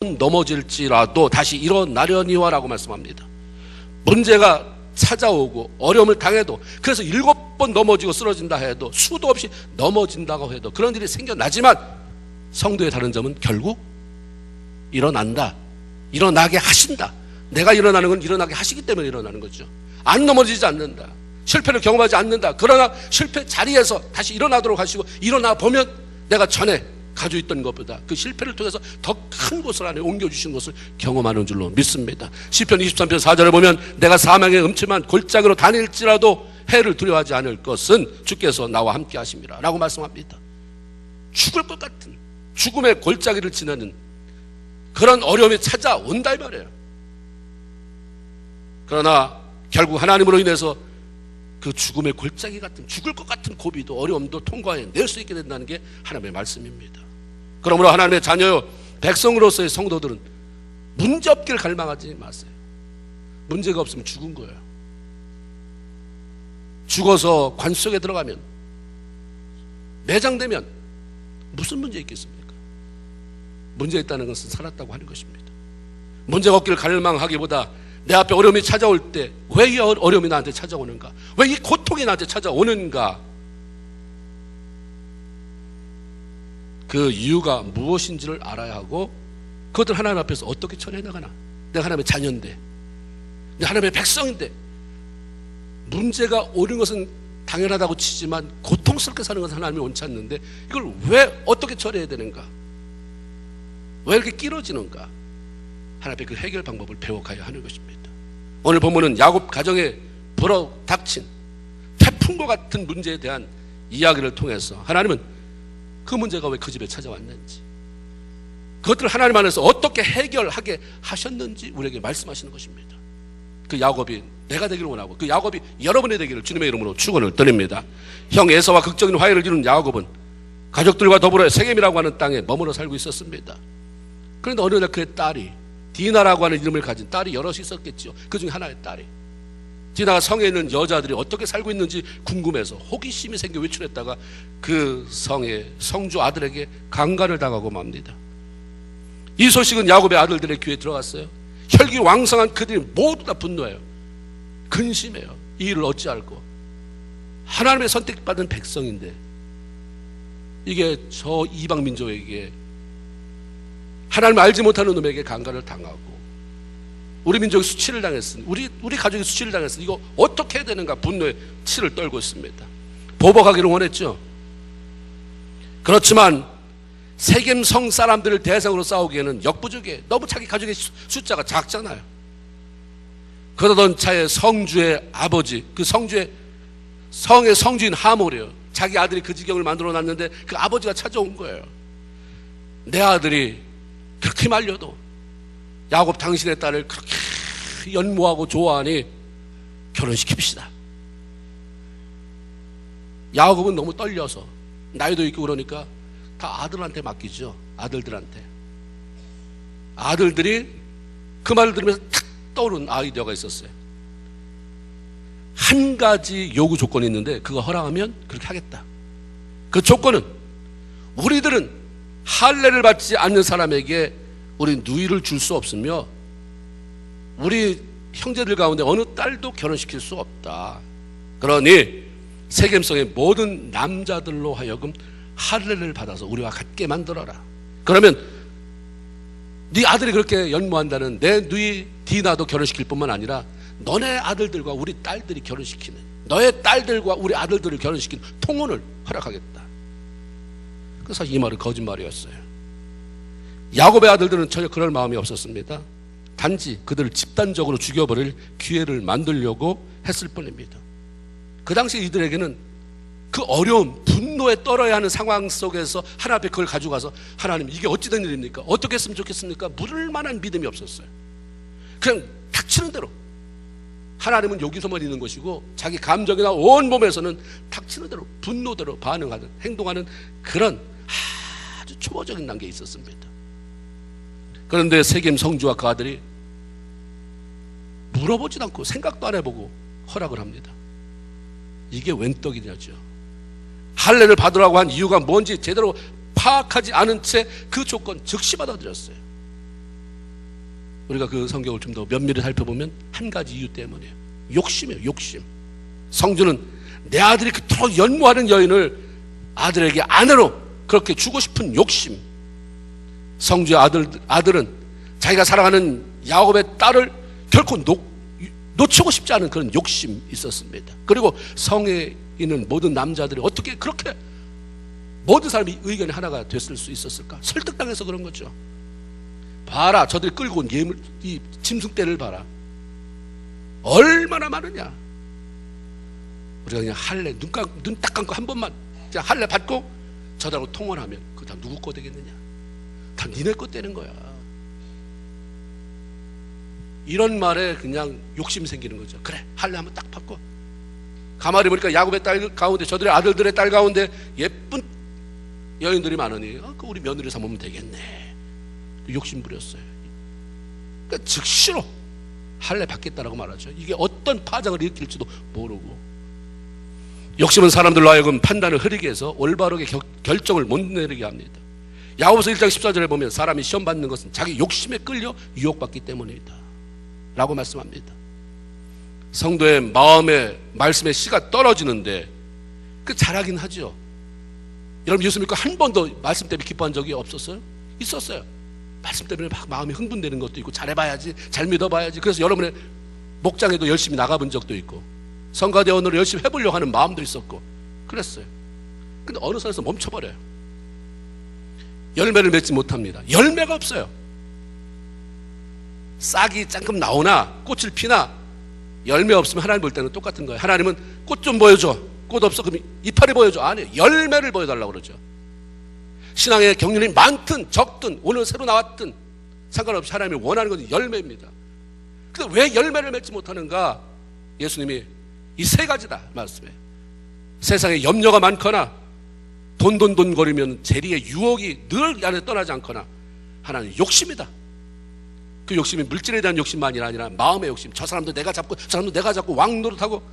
넘어질지라도 다시 일어나려니와 라고 말씀합니다. 문제가 찾아오고 어려움을 당해도, 그래서 7번 넘어지고 쓰러진다 해도, 수도 없이 넘어진다고 해도, 그런 일이 생겨나지만 성도의 다른 점은 결국 일어난다, 일어나게 하신다. 내가 일어나는 건 일어나게 하시기 때문에 일어나는 거죠. 안 넘어지지 않는다, 실패를 경험하지 않는다. 그러나 실패 자리에서 다시 일어나도록 하시고, 일어나 보면 내가 전에 가지고 있던 것보다 그 실패를 통해서 더 큰 곳을 안에 옮겨주신 것을 경험하는 줄로 믿습니다. 시편 23편 4절을 보면 내가 사망의 음침한 골짜기로 다닐지라도 해를 두려워하지 않을 것은 주께서 나와 함께 하심이라 라고 말씀합니다. 죽을 것 같은 죽음의 골짜기를 지나는 그런 어려움이 찾아온다 이 말이에요. 그러나 결국 하나님으로 인해서 그 죽음의 골짜기 같은, 죽을 것 같은 고비도 어려움도 통과해낼 수 있게 된다는 게 하나님의 말씀입니다. 그러므로 하나님의 자녀요 백성으로서의 성도들은 문제 없기를 갈망하지 마세요. 문제가 없으면 죽은 거예요. 죽어서 관 속에 들어가면, 매장되면 무슨 문제 있겠습니까? 문제 있다는 것은 살았다고 하는 것입니다. 문제가 없기를 갈망하기보다 내 앞에 어려움이 찾아올 때 왜 이 어려움이 나한테 찾아오는가, 왜 이 고통이 나한테 찾아오는가, 그 이유가 무엇인지를 알아야 하고, 그것들 하나님 앞에서 어떻게 처리해 나가나. 내가 하나님의 자녀인데, 내가 하나님의 백성인데, 문제가 오는 것은 당연하다고 치지만 고통스럽게 사는 것은 하나님이 원치 않는데, 이걸 왜 어떻게 처리해야 되는가, 왜 이렇게 끼러지는가, 하나님 앞에 그 해결 방법을 배워가야 하는 것입니다. 오늘 본문은 야곱 가정에 불어닥친 태풍과 같은 문제에 대한 이야기를 통해서 하나님은 그 문제가 왜 그 집에 찾아왔는지, 그것들을 하나님 안에서 어떻게 해결하게 하셨는지 우리에게 말씀하시는 것입니다. 그 야곱이 내가 되기를 원하고, 그 야곱이 여러분의 되기를 주님의 이름으로 축원을 드립니다. 형 에사와 극적인 화해를 이룬 야곱은 가족들과 더불어 세겜이라고 하는 땅에 머물러 살고 있었습니다. 그런데 어느 날 그의 딸이, 디나라고 하는 이름을 가진 딸이 여럿이 있었겠죠. 그 중에 하나의 딸이, 디나가 성에 있는 여자들이 어떻게 살고 있는지 궁금해서 호기심이 생겨 외출했다가 그 성의 성주 아들에게 강간을 당하고 맙니다. 이 소식은 야곱의 아들들의 귀에 들어갔어요. 혈기왕성한 그들이 모두 다 분노해요. 근심해요. 이 일을 어찌할꼬. 하나님의 선택받은 백성인데 이게 저 이방 민족에게, 하나님을 알지 못하는 놈에게 강간을 당하고, 우리 민족이 수치를 당했으니, 우리 가족이 수치를 당했으니 이거 어떻게 해야 되는가 분노에 치를 떨고 있습니다. 보복하기를 원했죠. 그렇지만 세겜 성 사람들을 대상으로 싸우기에는 역부족이에요. 너무 자기 가족의 숫자가 작잖아요. 그러던 차에 성주의 아버지, 그 성의 성주인 하몰이에요. 자기 아들이 그 지경을 만들어 놨는데 그 아버지가 찾아온 거예요. 내 아들이 그렇게 말려도 야곱 당신의 딸을 그렇게 연모하고 좋아하니 결혼시킵시다. 야곱은 너무 떨려서, 나이도 있고 그러니까 다 아들한테 맡기죠. 아들들한테. 아들들이 그 말을 들으면서 탁 떠오른 아이디어가 있었어요. 한 가지 요구 조건이 있는데 그거 허락하면 그렇게 하겠다. 그 조건은 우리들은 할례를 받지 않는 사람에게 우리 누이를 줄 수 없으며 우리 형제들 가운데 어느 딸도 결혼시킬 수 없다. 그러니 세겜성의 모든 남자들로 하여금 할례를 받아서 우리와 같게 만들어라. 그러면 네 아들이 그렇게 연모한다는 내 누이 디나도 결혼시킬 뿐만 아니라 너네 아들들과 우리 딸들이 결혼시키는, 너의 딸들과 우리 아들들을 결혼시키는 통혼을 허락하겠다. 그래서 이 말은 거짓말이었어요. 야곱의 아들들은 전혀 그럴 마음이 없었습니다. 단지 그들을 집단적으로 죽여버릴 기회를 만들려고 했을 뿐입니다. 그 당시 이들에게는 그 어려움, 분노에 떨어야 하는 상황 속에서 하나님 앞에 그걸 가져가서 하나님 이게 어찌 된 일입니까? 어떻게 했으면 좋겠습니까? 물을 만한 믿음이 없었어요. 그냥 닥치는 대로, 하나님은 여기서만 있는 것이고 자기 감정이나 온몸에서는 닥치는 대로 분노대로 반응하는, 행동하는 그런 아주 초보적인 단계에 있었습니다. 그런데 세겜 성주와 그 아들이 물어보지도 않고 생각도 안 해보고 허락을 합니다. 이게 웬 떡이냐죠. 할례를 받으라고 한 이유가 뭔지 제대로 파악하지 않은 채 그 조건 즉시 받아들였어요. 우리가 그 성경을 좀 더 면밀히 살펴보면 한 가지 이유 때문이에요. 욕심이에요. 욕심. 성주는 내 아들이 그토록 연모하는 여인을 아들에게 아내로 그렇게 주고 싶은 욕심. 성주의 아들은 자기가 사랑하는 야곱의 딸을 결코 놓치고 싶지 않은 그런 욕심이 있었습니다. 그리고 성에 있는 모든 남자들이 어떻게 그렇게 모든 사람이 의견이 하나가 됐을 수 있었을까? 설득당해서 그런 거죠. 봐라, 저들이 끌고 온 이 짐승떼를 봐라. 얼마나 많으냐. 우리가 그냥 할례 눈 딱 감고 한 번만 그냥 할례 받고 저들하고 통혼하면 그거 다 누구 거 되겠느냐? 다 니네 거 되는 거야. 이런 말에 그냥 욕심이 생기는 거죠. 그래, 할례 한번 딱 받고. 가만히 보니까 야곱의 딸 가운데, 저들의 아들들의 딸 가운데 예쁜 여인들이 많으니 그 우리 며느리 삼으면 되겠네. 욕심 부렸어요. 그러니까 즉시로 할례 받겠다라고 말하죠. 이게 어떤 파장을 일으킬지도 모르고. 욕심은 사람들로 하여금 판단을 흐리게 해서 올바르게 결정을 못 내리게 합니다. 야고보서 1장 14절에 보면 사람이 시험 받는 것은 자기 욕심에 끌려 유혹받기 때문이다 라고 말씀합니다. 성도의 마음에 말씀의 씨가 떨어지는데 그 잘하긴 하죠. 여러분 예수 믿고 한 번도 말씀 때문에 기뻐한 적이 없었어요? 있었어요. 말씀 때문에 막 마음이 흥분되는 것도 있고, 잘해봐야지, 잘 믿어봐야지. 그래서 여러분의 목장에도 열심히 나가본 적도 있고, 성가대원으로 열심히 해보려고 하는 마음도 있었고 그랬어요. 근데 어느 선에서 멈춰버려요. 열매를 맺지 못합니다. 열매가 없어요. 싹이 잠깐 나오나 꽃을 피나 열매 없으면 하나님 볼 때는 똑같은 거예요. 하나님은 꽃 좀 보여줘. 꽃 없어. 그럼 이파리 보여줘. 아니, 열매를 보여달라고 그러죠. 신앙의 경륜이 많든 적든 오늘 새로 나왔든 상관없이 하나님이 원하는 것은 열매입니다. 근데 왜 열매를 맺지 못하는가? 예수님이 이 세 가지다 말씀해. 세상에 염려가 많거나 돈 거리면 재리의 유혹이 늘 안에 떠나지 않거나 하나는 욕심이다. 그 욕심이 물질에 대한 욕심만이 아니라 마음의 욕심. 저 사람도 내가 잡고 저 사람도 내가 잡고 왕노릇하고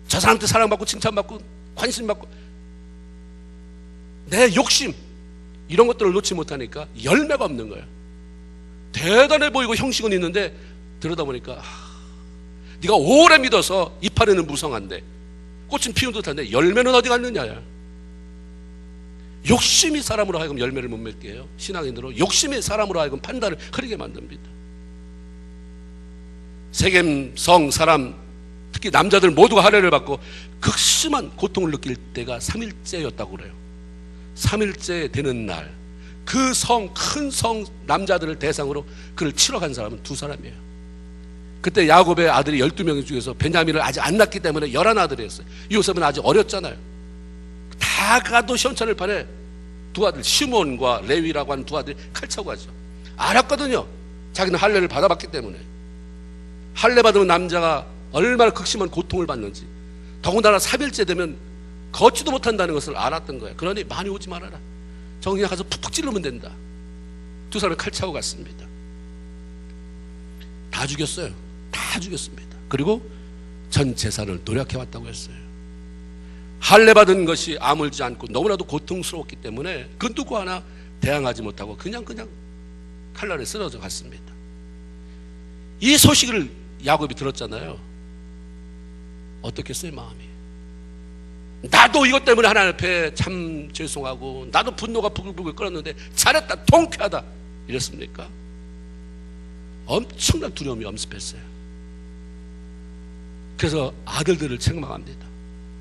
저 사람한테 사랑받고 칭찬받고 관심받고 내 욕심, 이런 것들을 놓지 못하니까 열매가 없는 거예요. 대단해 보이고 형식은 있는데 들여다 보니까 네가 오래 믿어서 이파리는 무성한데 꽃은 피운 듯한데 열매는 어디 갔느냐. 욕심이 사람으로 하여금 열매를 못 맺게 해요. 신앙인으로 욕심이 사람으로 하여금 판단을 흐리게 만듭니다. 세겜 성 사람, 특히 남자들 모두가 할례를 받고 극심한 고통을 느낄 때가 3일째였다고 그래요. 3일째 되는 날, 그 성, 큰 성 남자들을 대상으로 그를 치러 간 사람은 2사람이에요. 그때 야곱의 아들이 12명 중에서 베냐민을 아직 안 낳기 때문에 11아들이었어요. 요셉은 아직 어렸잖아요. 다 가도 시원찮을 판에 2아들 시몬과 레위라고 하는 2아들이 칼차고 가죠. 알았거든요. 자기는 할례를 받아봤기 때문에. 할례 받으면 남자가 얼마나 극심한 고통을 받는지, 더군다나 3일째 되면 걷지도 못한다는 것을 알았던 거예요. 그러니 많이 오지 말아라. 정리나 가서 푹푹 찌르면 된다. 2사람이 칼차고 갔습니다. 다 죽였어요. 다 죽였습니다. 그리고 전 재산을 노력해왔다고 했어요. 할례 받은 것이 아물지 않고 너무나도 고통스러웠기 때문에 그 누구 하나 대항하지 못하고 그냥 칼날에 쓰러져 갔습니다. 이 소식을 야곱이 들었잖아요. 어떻겠어요, 마음이? 나도 이것 때문에 하나님 앞에 참 죄송하고 나도 분노가 부글부글 끓었는데 잘했다, 통쾌하다 이랬습니까? 엄청난 두려움이 엄습했어요. 그래서 아들들을 책망합니다.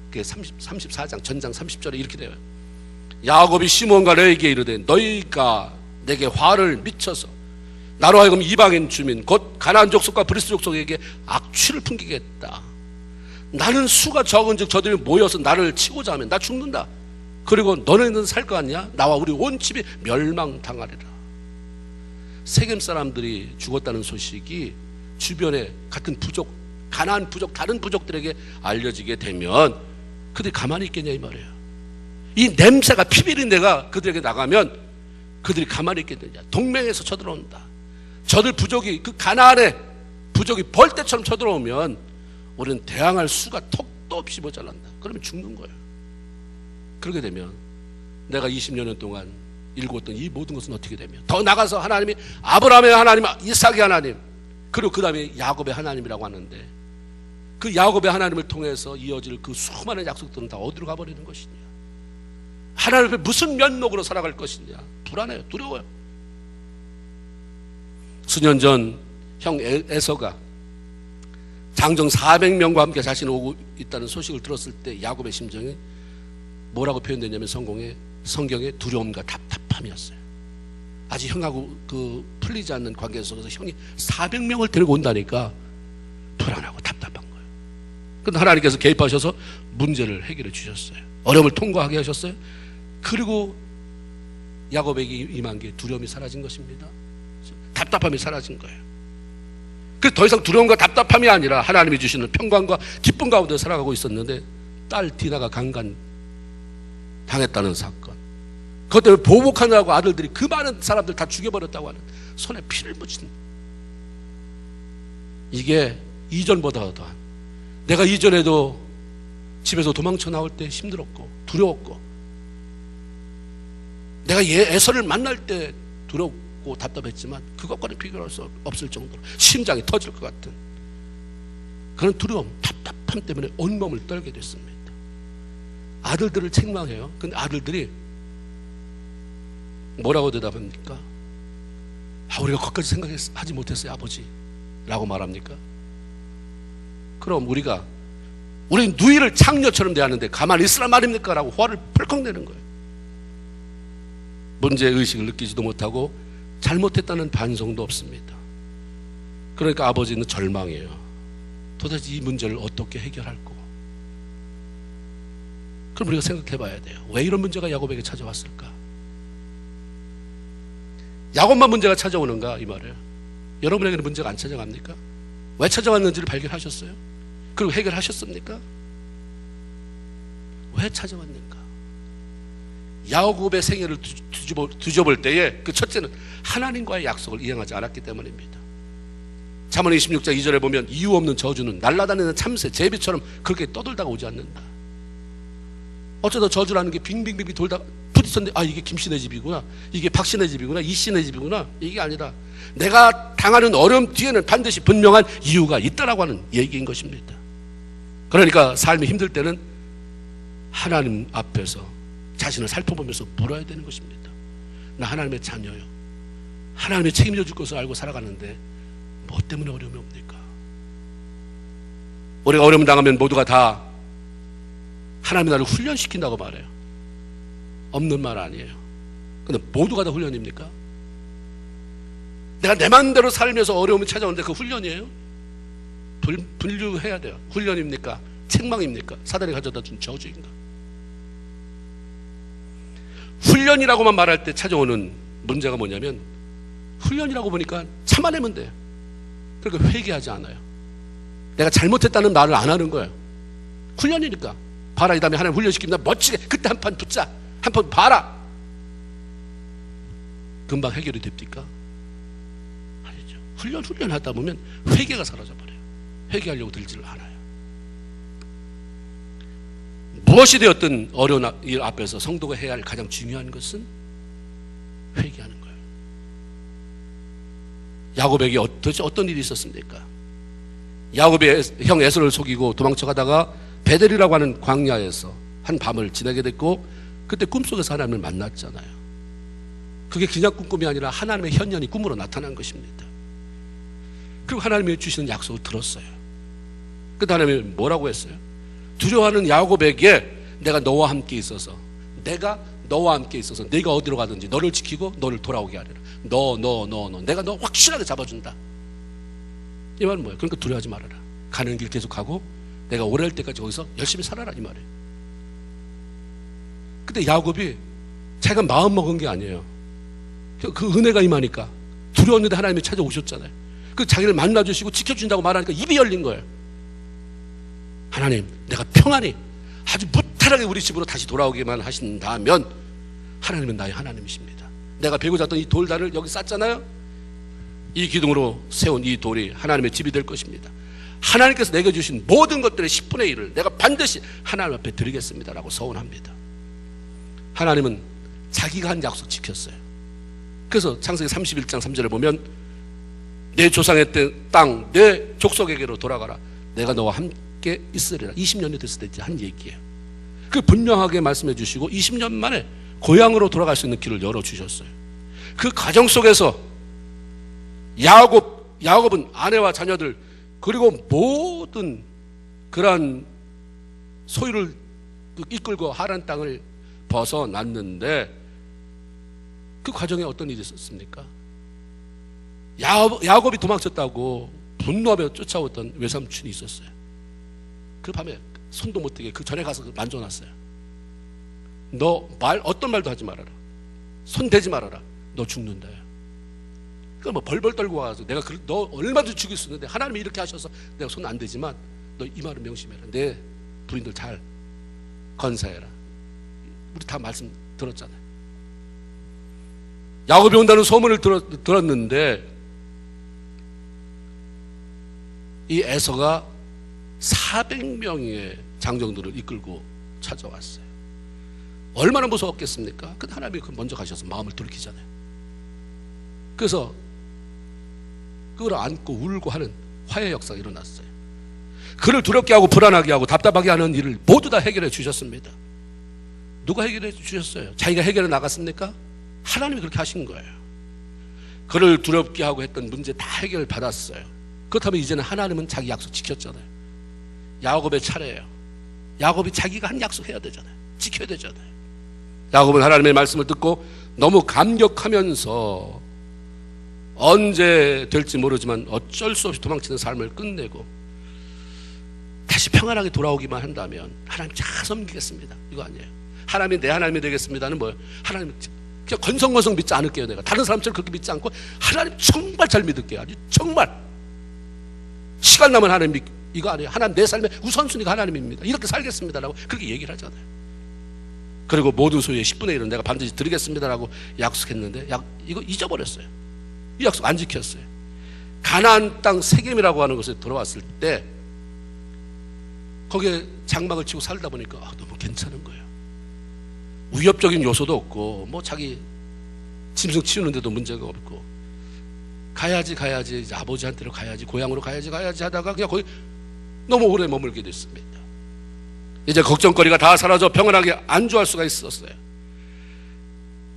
그게 34장 전장 30절에 이렇게 돼요. 야곱이 시몬과 레위에게 이르되 너희가 내게 화를 미쳐서 나로 하여금 이방인 주민 곧 가나안 족속과 브리스 족속에게 악취를 풍기겠다. 나는 수가 적은즉 저들이 모여서 나를 치고자 하면 나 죽는다. 그리고 너네는 살 거 아니냐? 나와 우리 온 집이 멸망당하리라. 세겜 사람들이 죽었다는 소식이 주변에 같은 부족, 가나안 부족, 다른 부족들에게 알려지게 되면 그들이 가만히 있겠냐 이 말이에요. 이 냄새가, 피비린내가 그들에게 나가면 그들이 가만히 있겠느냐. 동맹에서 쳐들어온다. 저들 부족이, 그 가나안의 부족이 벌떼처럼 쳐들어오면 우리는 대항할 수가 턱도 없이 모자란다. 그러면 죽는 거예요. 그렇게 되면 내가 20여 년 동안 일구었던 이 모든 것은 어떻게 되며, 더 나가서 하나님이 아브라함의 하나님, 이삭의 하나님, 그리고 그 다음에 야곱의 하나님이라고 하는데, 그 야곱의 하나님을 통해서 이어질 그 수많은 약속들은 다 어디로 가버리는 것이냐? 하나님 앞에 무슨 면목으로 살아갈 것이냐? 불안해요. 두려워요. 수년 전 형 에서가 장정 400명과 함께 자신이 오고 있다는 소식을 들었을 때 야곱의 심정이 뭐라고 표현되냐면 성경에 두려움과 답답함이었어요. 아직 형하고 그 풀리지 않는 관계 속에서 형이 400명을 데리고 온다니까 불안하고 답답한 거예요. 그런데 하나님께서 개입하셔서 문제를 해결해 주셨어요. 어려움을 통과하게 하셨어요. 그리고 야곱에게 임한 게 두려움이 사라진 것입니다. 답답함이 사라진 거예요. 그래서 더 이상 두려움과 답답함이 아니라 하나님이 주시는 평강과 기쁨 가운데 살아가고 있었는데, 딸 디나가 강간 당했다는 사건, 그것 때문에 보복하느라고 아들들이 그 많은 사람들 다 죽여버렸다고 하는, 손에 피를 묻힌, 이게 이전보다 더한, 내가 이전에도 집에서 도망쳐 나올 때 힘들었고 두려웠고, 내가 에서를 만날 때 두렵고 답답했지만 그것과는 비교할 수 없을 정도로 심장이 터질 것 같은 그런 두려움, 답답함 때문에 온몸을 떨게 됐습니다. 아들들을 책망해요. 근데 아들들이 뭐라고 대답합니까? 우리가 거기까지 생각하지 못했어요, 아버지 라고 말합니까? 그럼 우리는 누이를 창녀처럼 대하는데 가만히 있으란 말입니까? 라고 화를 펄컥 내는 거예요. 문제의식을 느끼지도 못하고 잘못했다는 반성도 없습니다. 그러니까 아버지는 절망이에요. 도대체 이 문제를 어떻게 해결할까? 그럼 우리가 생각해 봐야 돼요. 왜 이런 문제가 야곱에게 찾아왔을까? 야곱만 문제가 찾아오는가 이 말이에요. 여러분에게는 문제가 안 찾아갑니까? 왜 찾아왔는지를 발견하셨어요? 그리고 해결하셨습니까? 왜 찾아왔는가? 야곱의 생애를 뒤져볼 때에 그 첫째는 하나님과의 약속을 이행하지 않았기 때문입니다. 잠언 26장 2절에 보면 이유 없는 저주는 날아다니는 참새, 제비처럼 그렇게 떠돌다가 오지 않는다. 어쩌다 저주라는 게 빙빙빙 돌다가 부딪혔는데 이게 김씨네 집이구나, 이게 박씨네 집이구나, 이씨네 집이구나, 이게 아니라 내가 당하는 어려움 뒤에는 반드시 분명한 이유가 있다라고 하는 얘기인 것입니다. 그러니까 삶이 힘들 때는 하나님 앞에서 자신을 살펴보면서 물어야 되는 것입니다. 나 하나님의 자녀요, 하나님의 책임져 줄 것을 알고 살아가는데 뭐 때문에 어려움이 옵니까? 우리가 어려움 당하면 모두가 다 하나님이 나를 훈련시킨다고 말해요. 없는 말 아니에요. 근데 모두가 다 훈련입니까? 내가 내 마음대로 살면서 어려움이 찾아오는데 그 훈련이에요? 분류해야 돼요. 훈련입니까? 책망입니까? 사단이 가져다 준 저주인가? 훈련이라고만 말할 때 찾아오는 문제가 뭐냐면, 훈련이라고 보니까 참아내면 돼요. 그러니까 회개하지 않아요. 내가 잘못했다는 말을 안 하는 거예요. 훈련이니까. 봐라, 이 다음에 하나님 훈련시킵니다. 멋지게 그때 한 판 붙자, 한 판 봐라. 금방 해결이 됩니까? 아니죠. 훈련하다 보면 회개가 사라져버려요. 회개하려고 들지를 않아요. 무엇이 되었든 어려운 일 앞에서 성도가 해야 할 가장 중요한 것은 회개하는 거예요. 야곱에게 어떤 일이 있었습니까? 야곱이 형 에서를 속이고 도망쳐가다가 베델이라고 하는 광야에서 한 밤을 지내게 됐고, 그때 꿈속에서 하나님을 만났잖아요. 그게 그냥 꿈이 아니라 하나님의 현현이 꿈으로 나타난 것입니다. 그리고 하나님이 주시는 약속을 들었어요. 그때 하나님이 뭐라고 했어요? 두려워하는 야곱에게 내가 너와 함께 있어서 내가 어디로 가든지 너를 지키고 너를 돌아오게 하리라. 내가 너 확실하게 잡아준다. 이 말은 뭐예요? 그러니까 두려워하지 말아라. 가는 길 계속하고 내가 오래 할 때까지 거기서 열심히 살아라, 이 말이에요. 근데 야곱이 자기가 마음 먹은 게 아니에요. 그 은혜가 임하니까 두려웠는데 하나님이 찾아오셨잖아요. 그 자기를 만나주시고 지켜준다고 말하니까 입이 열린 거예요. 하나님, 내가 평안히 아주 무탈하게 우리 집으로 다시 돌아오기만 하신다면 하나님은 나의 하나님이십니다. 내가 베고 잤던 이 돌단을 여기 쌌잖아요. 이 기둥으로 세운 이 돌이 하나님의 집이 될 것입니다. 하나님께서 내게 주신 모든 것들의 10분의 1을 내가 반드시 하나님 앞에 드리겠습니다 라고 서원합니다. 하나님은 자기가 한 약속 지켰어요. 그래서 창세기 31장 3절에 보면 내 조상의 땅, 내 족속에게로 돌아가라. 내가 너와 함께 있으리라. 20년이 됐을 때 이제 한 얘기예요. 그 분명하게 말씀해 주시고 20년 만에 고향으로 돌아갈 수 있는 길을 열어주셨어요. 그 과정 속에서 야곱은 아내와 자녀들 그리고 모든 그러한 소유를 이끌고 하란 땅을 벗어났는데 그 과정에 어떤 일이 있었습니까? 야곱이 도망쳤다고 분노하며 쫓아오던 외삼촌이 있었어요. 그 밤에 손도 못 대게 그 전에 가서 만져놨어요. 너 어떤 말도 하지 말아라. 손 대지 말아라. 너 죽는다. 그러니까 뭐 벌벌 떨고 와서 내가 너 얼마든지 죽일 수 있는데 하나님이 이렇게 하셔서 내가 손 안 대지만 너 이 말을 명심해라. 내 부인들 잘 건사해라. 우리 다 말씀 들었잖아요. 야곱이 온다는 소문을 들었는데 이 에서가 400명의 장정들을 이끌고 찾아왔어요. 얼마나 무서웠겠습니까? 근데 하나님이 먼저 가셔서 마음을 돌이키잖아요. 그래서 그걸 안고 울고 하는 화해 역사가 일어났어요. 그를 두렵게 하고 불안하게 하고 답답하게 하는 일을 모두 다 해결해 주셨습니다. 누가 해결해 주셨어요? 자기가 해결해 나갔습니까? 하나님이 그렇게 하신 거예요. 그를 두렵게 하고 했던 문제 다 해결을 받았어요. 그렇다면 이제는 하나님은 자기 약속 지켰잖아요. 야곱의 차례예요. 야곱이 자기가 한 약속 해야 되잖아요. 지켜야 되잖아요. 야곱은 하나님의 말씀을 듣고 너무 감격하면서 언제 될지 모르지만 어쩔 수 없이 도망치는 삶을 끝내고 다시 평안하게 돌아오기만 한다면 하나님 잘 섬기겠습니다. 이거 아니에요. 하나님이 내 하나님이 되겠습니다는 뭐예요? 하나님 그냥 건성건성 믿지 않을게요. 내가 다른 사람처럼 그렇게 믿지 않고 하나님 정말 잘 믿을게요. 아주 정말 시간 남은 하나님 이거 아니에요. 하나님 내 삶의 우선순위가 하나님입니다. 이렇게 살겠습니다라고 그렇게 얘기를 하잖아요. 그리고 모든 소유의 10분의 1은 내가 반드시 드리겠습니다라고 약속했는데 이거 잊어버렸어요. 이 약속 안 지켰어요. 가나안 땅 세겜이라고 하는 곳에 들어왔을 때 거기에 장막을 치고 살다 보니까 너무 괜찮은 거예요. 위협적인 요소도 없고 뭐 자기 짐승 치우는데도 문제가 없고 가야지 이제 아버지한테로 가야지 고향으로 가야지 하다가 그냥 거기 너무 오래 머물게 됐습니다. 이제 걱정거리가 다 사라져 평안하게 안주할 수가 있었어요.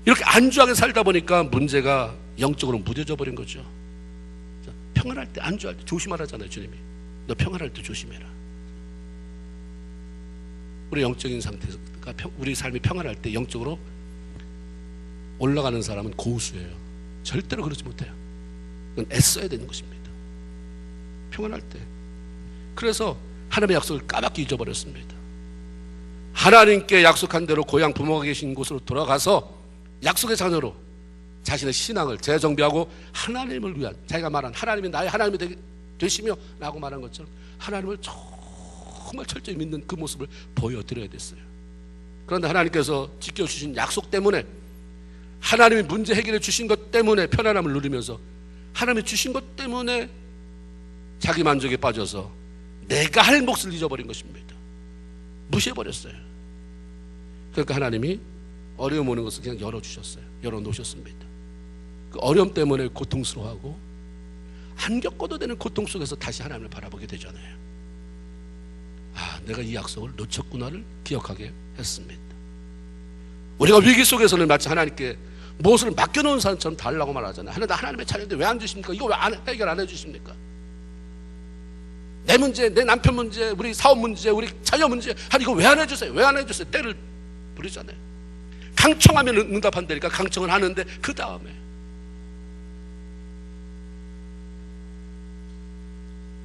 이렇게 안주하게 살다 보니까 문제가 영적으로 무뎌져 버린 거죠. 평안할 때 안주할 때 조심하라잖아요. 주님이 너 평안할 때 조심해라. 우리 영적인 상태가 우리 삶이 평안할 때 영적으로 올라가는 사람은 고수예요. 절대로 그러지 못해요. 그건 애써야 되는 것입니다. 평안할 때. 그래서 하나님의 약속을 까맣게 잊어버렸습니다. 하나님께 약속한 대로 고향 부모가 계신 곳으로 돌아가서 약속의 자녀로 자신의 신앙을 재정비하고 하나님을 위한 자기가 말한 하나님이 나의 하나님이 되시며 라고 말한 것처럼 하나님을 정말 철저히 믿는 그 모습을 보여드려야 됐어요. 그런데 하나님께서 지켜주신 약속 때문에 하나님이 문제 해결해 주신 것 때문에 편안함을 누리면서 하나님이 주신 것 때문에 자기 만족에 빠져서 내가 할 몫을 잊어버린 것입니다. 무시해버렸어요. 그러니까 하나님이 어려움 오는 것을 그냥 열어주셨어요. 열어놓으셨습니다. 그 어려움 때문에 고통스러워하고 안 겪어도 되는 고통 속에서 다시 하나님을 바라보게 되잖아요. 내가 이 약속을 놓쳤구나를 기억하게 했습니다. 우리가 위기 속에서는 마치 하나님께 무엇을 맡겨놓은 사람처럼 달라고 말하잖아요. 하나님의 자녀인데 왜 안 주십니까? 이거 왜 해결 안 해주십니까? 내 문제, 내 남편 문제, 우리 사업 문제, 우리 자녀 문제, 이거 왜 안 해주세요? 왜 안 해주세요? 때를 부리잖아요. 강청하면 응답한다니까 강청을 하는데 그 다음에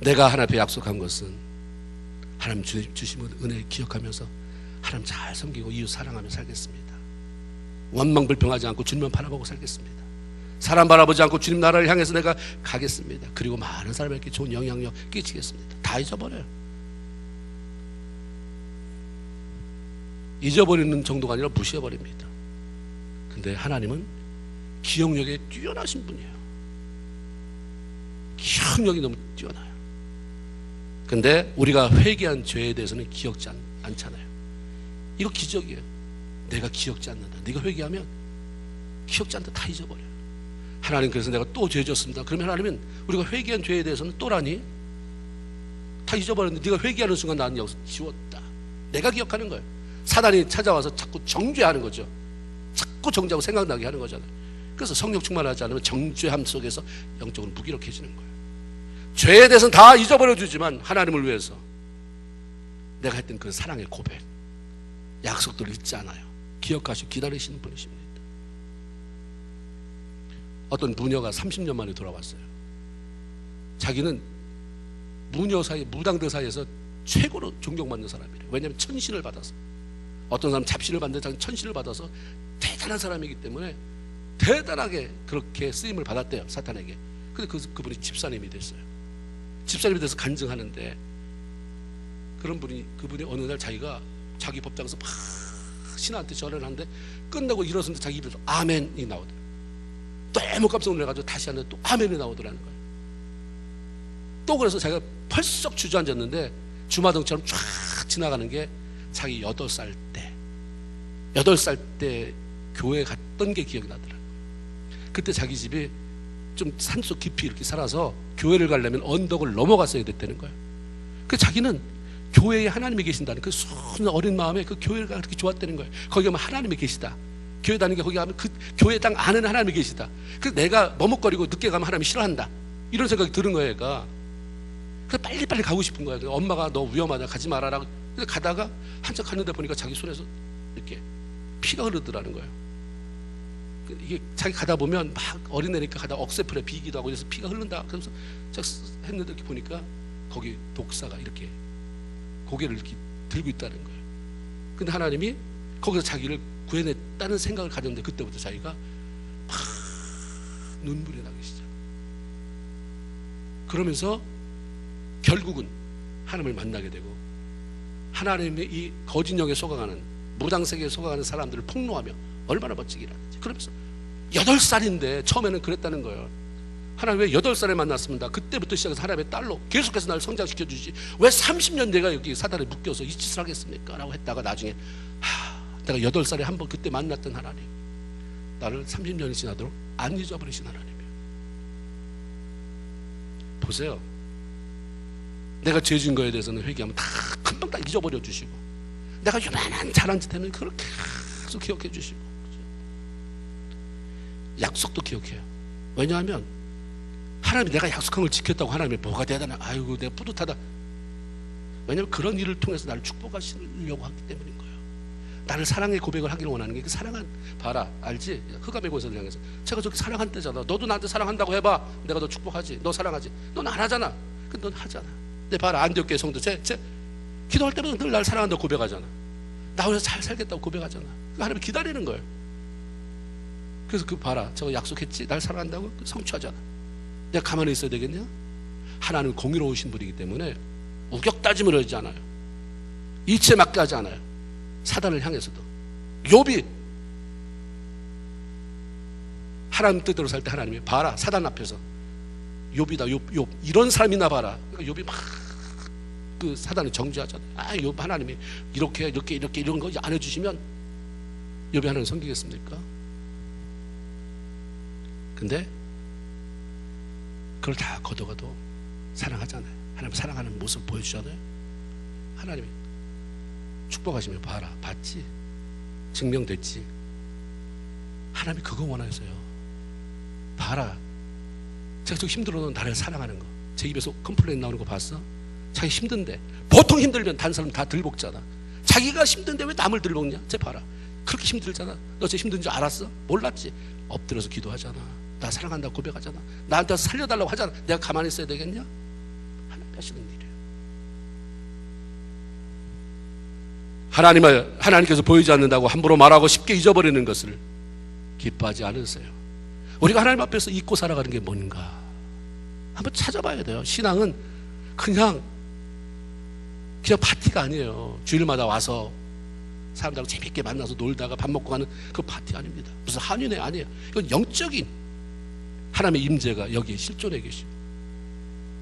내가 하나님 앞에 약속한 것은 하나님 주신 은혜 기억하면서 하나님 잘 섬기고 이웃 사랑하며 살겠습니다. 원망불평하지 않고 주님만 바라보고 살겠습니다. 사람 바라보지 않고 주님 나라를 향해서 내가 가겠습니다. 그리고 많은 사람에게 좋은 영향력 끼치겠습니다. 다 잊어버려요. 잊어버리는 정도가 아니라 무시해버립니다. 근데 하나님은 기억력에 뛰어나신 분이에요. 기억력이 너무 뛰어나요. 근데 우리가 회개한 죄에 대해서는 기억지 않잖아요. 이거 기적이에요. 내가 기억지 않는다. 네가 회개하면 기억지 않는데 다 잊어버려요. 하나님, 그래서 내가 또 죄 졌습니다. 그러면 하나님은 우리가 회개한 죄에 대해서는 또라니? 다 잊어버렸는데 네가 회개하는 순간 나는 여기서 지웠다. 내가 기억하는 거예요. 사단이 찾아와서 자꾸 정죄하는 거죠. 자꾸 정죄하고 생각나게 하는 거잖아요. 그래서 성령 충만하지 않으면 정죄함 속에서 영적으로 무기력해지는 거예요. 죄에 대해서는 다 잊어버려 주지만 하나님을 위해서 내가 했던 그 사랑의 고백, 약속들을 잊지 않아요. 기억하시고 기다리시는 분이십니다. 어떤 무녀가 30년 만에 돌아왔어요. 자기는 무녀 사이, 무당들 사이에서 최고로 존경받는 사람이래요. 왜냐하면 천신을 받아서, 어떤 사람 잡신을 받는데 자기는 천신을 받아서 대단한 사람이기 때문에 대단하게 그렇게 쓰임을 받았대요, 사탄에게. 근데 그분이 집사님이 됐어요. 집사님이 돼서 간증하는데, 그분이 어느 날 자기 법당에서 막 신하한테 전화를 하는데 끝나고 일어섰는데 자기 입에서 아멘이 나오더라고요. 너무 깜짝 놀라가지고 다시 하는데 또 아멘이 나오더라는 거예요. 또 그래서 자기가 펄썩 주저앉았는데 주마등처럼 쫙 지나가는 게 자기 8살 때 교회 갔던 게 기억이 나더라고요. 그때 자기 집이 좀 산속 깊이 이렇게 살아서 교회를 가려면 언덕을 넘어갔어야 됐다는 거예요. 그 자기는 교회에 하나님이 계신다는 그 순 어린 마음에 그 교회가 그렇게 좋았다는 거예요. 거기 가면 하나님이 계시다. 교회 다니는 게 거기 가면 그 교회 땅 안에는 하나님이 계시다. 그래서 내가 머뭇거리고 늦게 가면 하나님이 싫어한다. 이런 생각이 드는 거예요, 얘가. 그래서 빨리빨리 가고 싶은 거예요. 그래서 엄마가 너 위험하다, 가지 말아라. 그래서 가다가 한참 갔는데 보니까 자기 손에서 이렇게 피가 흐르더라는 거예요. 이게 자기 가다 보면 막 어린애니까 가다 억새풀에 비기도 하고 그래서 피가 흐른다. 그래서 했는데 이렇게 보니까 거기 독사가 이렇게 고개를 이렇게 들고 있다는 거예요. 근데 하나님이 거기서 자기를 구해냈다는 생각을 가졌는데 그때부터 자기가 막 눈물이 나기 시작. 그러면서 결국은 하나님을 만나게 되고 하나님의 이 거짓령에 속아가는, 무당세계에 속아가는 사람들을 폭로하며 얼마나 멋지게 일하는지. 그러면서 8살인데 처음에는 그랬다는 거예요. 하나님 왜 8살에 만났습니다. 그때부터 시작해서 하나님의 딸로 계속해서 나를 성장시켜 주시지 왜 30년 내가 여기 사단에 묶여서 이 짓을 하겠습니까? 라고 했다가 나중에 내가 8살에 한번 그때 만났던 하나님, 나를 30년이 지나도록 안 잊어버리신 하나님이에요. 보세요. 내가 죄 진 거에 대해서는 회개하면 다 금방 다 잊어버려 주시고, 내가 요만한 잘한 짓 하면 그렇게 계속 기억해 주시고, 약속도 기억해요. 왜냐하면 하나님이 내가 약속한 걸 지켰다고 하나님이 뭐가 대단해, 아이고 내가 뿌듯하다. 왜냐하면 그런 일을 통해서 나를 축복하시려고 하기 때문인 거예요. 나를 사랑의 고백을 하기를 원하는 게 그 사랑한, 봐라 알지? 흑암의 권세를 향해서 제가 저렇게 사랑한 때잖아. 너도 나한테 사랑한다고 해봐. 내가 너 축복하지. 너 사랑하지. 넌 안 하잖아. 근데 넌 하잖아. 근데 봐라 안디옥교회 성도 쟤 기도할 때마다 늘 날 사랑한다고 고백하잖아. 나 위해서 잘 살겠다고 고백하잖아. 하나님 기다리는 거예요. 그래서 그 봐라 저거 약속했지? 날 사랑한다고? 성취하잖아. 내가 가만히 있어야 되겠냐? 하나님은 공의로우신 분이기 때문에 우격다짐을 하지 않아요. 이치에 맞게 하지 않아요. 사단을 향해서도. 욥이 하나님 뜻대로 살 때 하나님이 봐라 사단 앞에서 욥이다 욥 이런 사람이나 봐라. 그러니까 욥이 막 그 사단을 정죄하잖아요. 욥 하나님이 이렇게 이런 거 안 해주시면 욥이 하나님 섬기겠습니까? 근데 그걸 다 걷어가도 사랑하잖아요. 하나님 사랑하는 모습 보여주잖아요. 하나님이 축복하시면 봐라, 봤지? 증명됐지? 하나님이 그거 원하세요. 봐라, 제가 좀 힘들어도 나를 사랑하는 거. 제 입에서 컴플레인 나오는 거 봤어? 자기 힘든데, 보통 힘들면 다른 사람 다 들볶잖아. 자기가 힘든데 왜 남을 들볶냐? 쟤 봐라, 그렇게 힘들잖아. 너 쟤 힘든 줄 알았어? 몰랐지? 엎드려서 기도하잖아. 나 사랑한다고 고백하잖아. 나한테 와서 살려달라고 하잖아. 내가 가만히 있어야 되겠냐? 하나님 하시는 일이에요. 하나님께서 보이지 않는다고 함부로 말하고 쉽게 잊어버리는 것을 기뻐하지 않으세요. 우리가 하나님 앞에서 잊고 살아가는 게 뭔가 한번 찾아봐야 돼요. 신앙은 그냥 파티가 아니에요. 주일마다 와서 사람들하고 재밌게 만나서 놀다가 밥 먹고 가는 그 파티 아닙니다. 무슨 한인회 아니에요. 이건 영적인 하나님의 임재가 여기에 실존해 계시고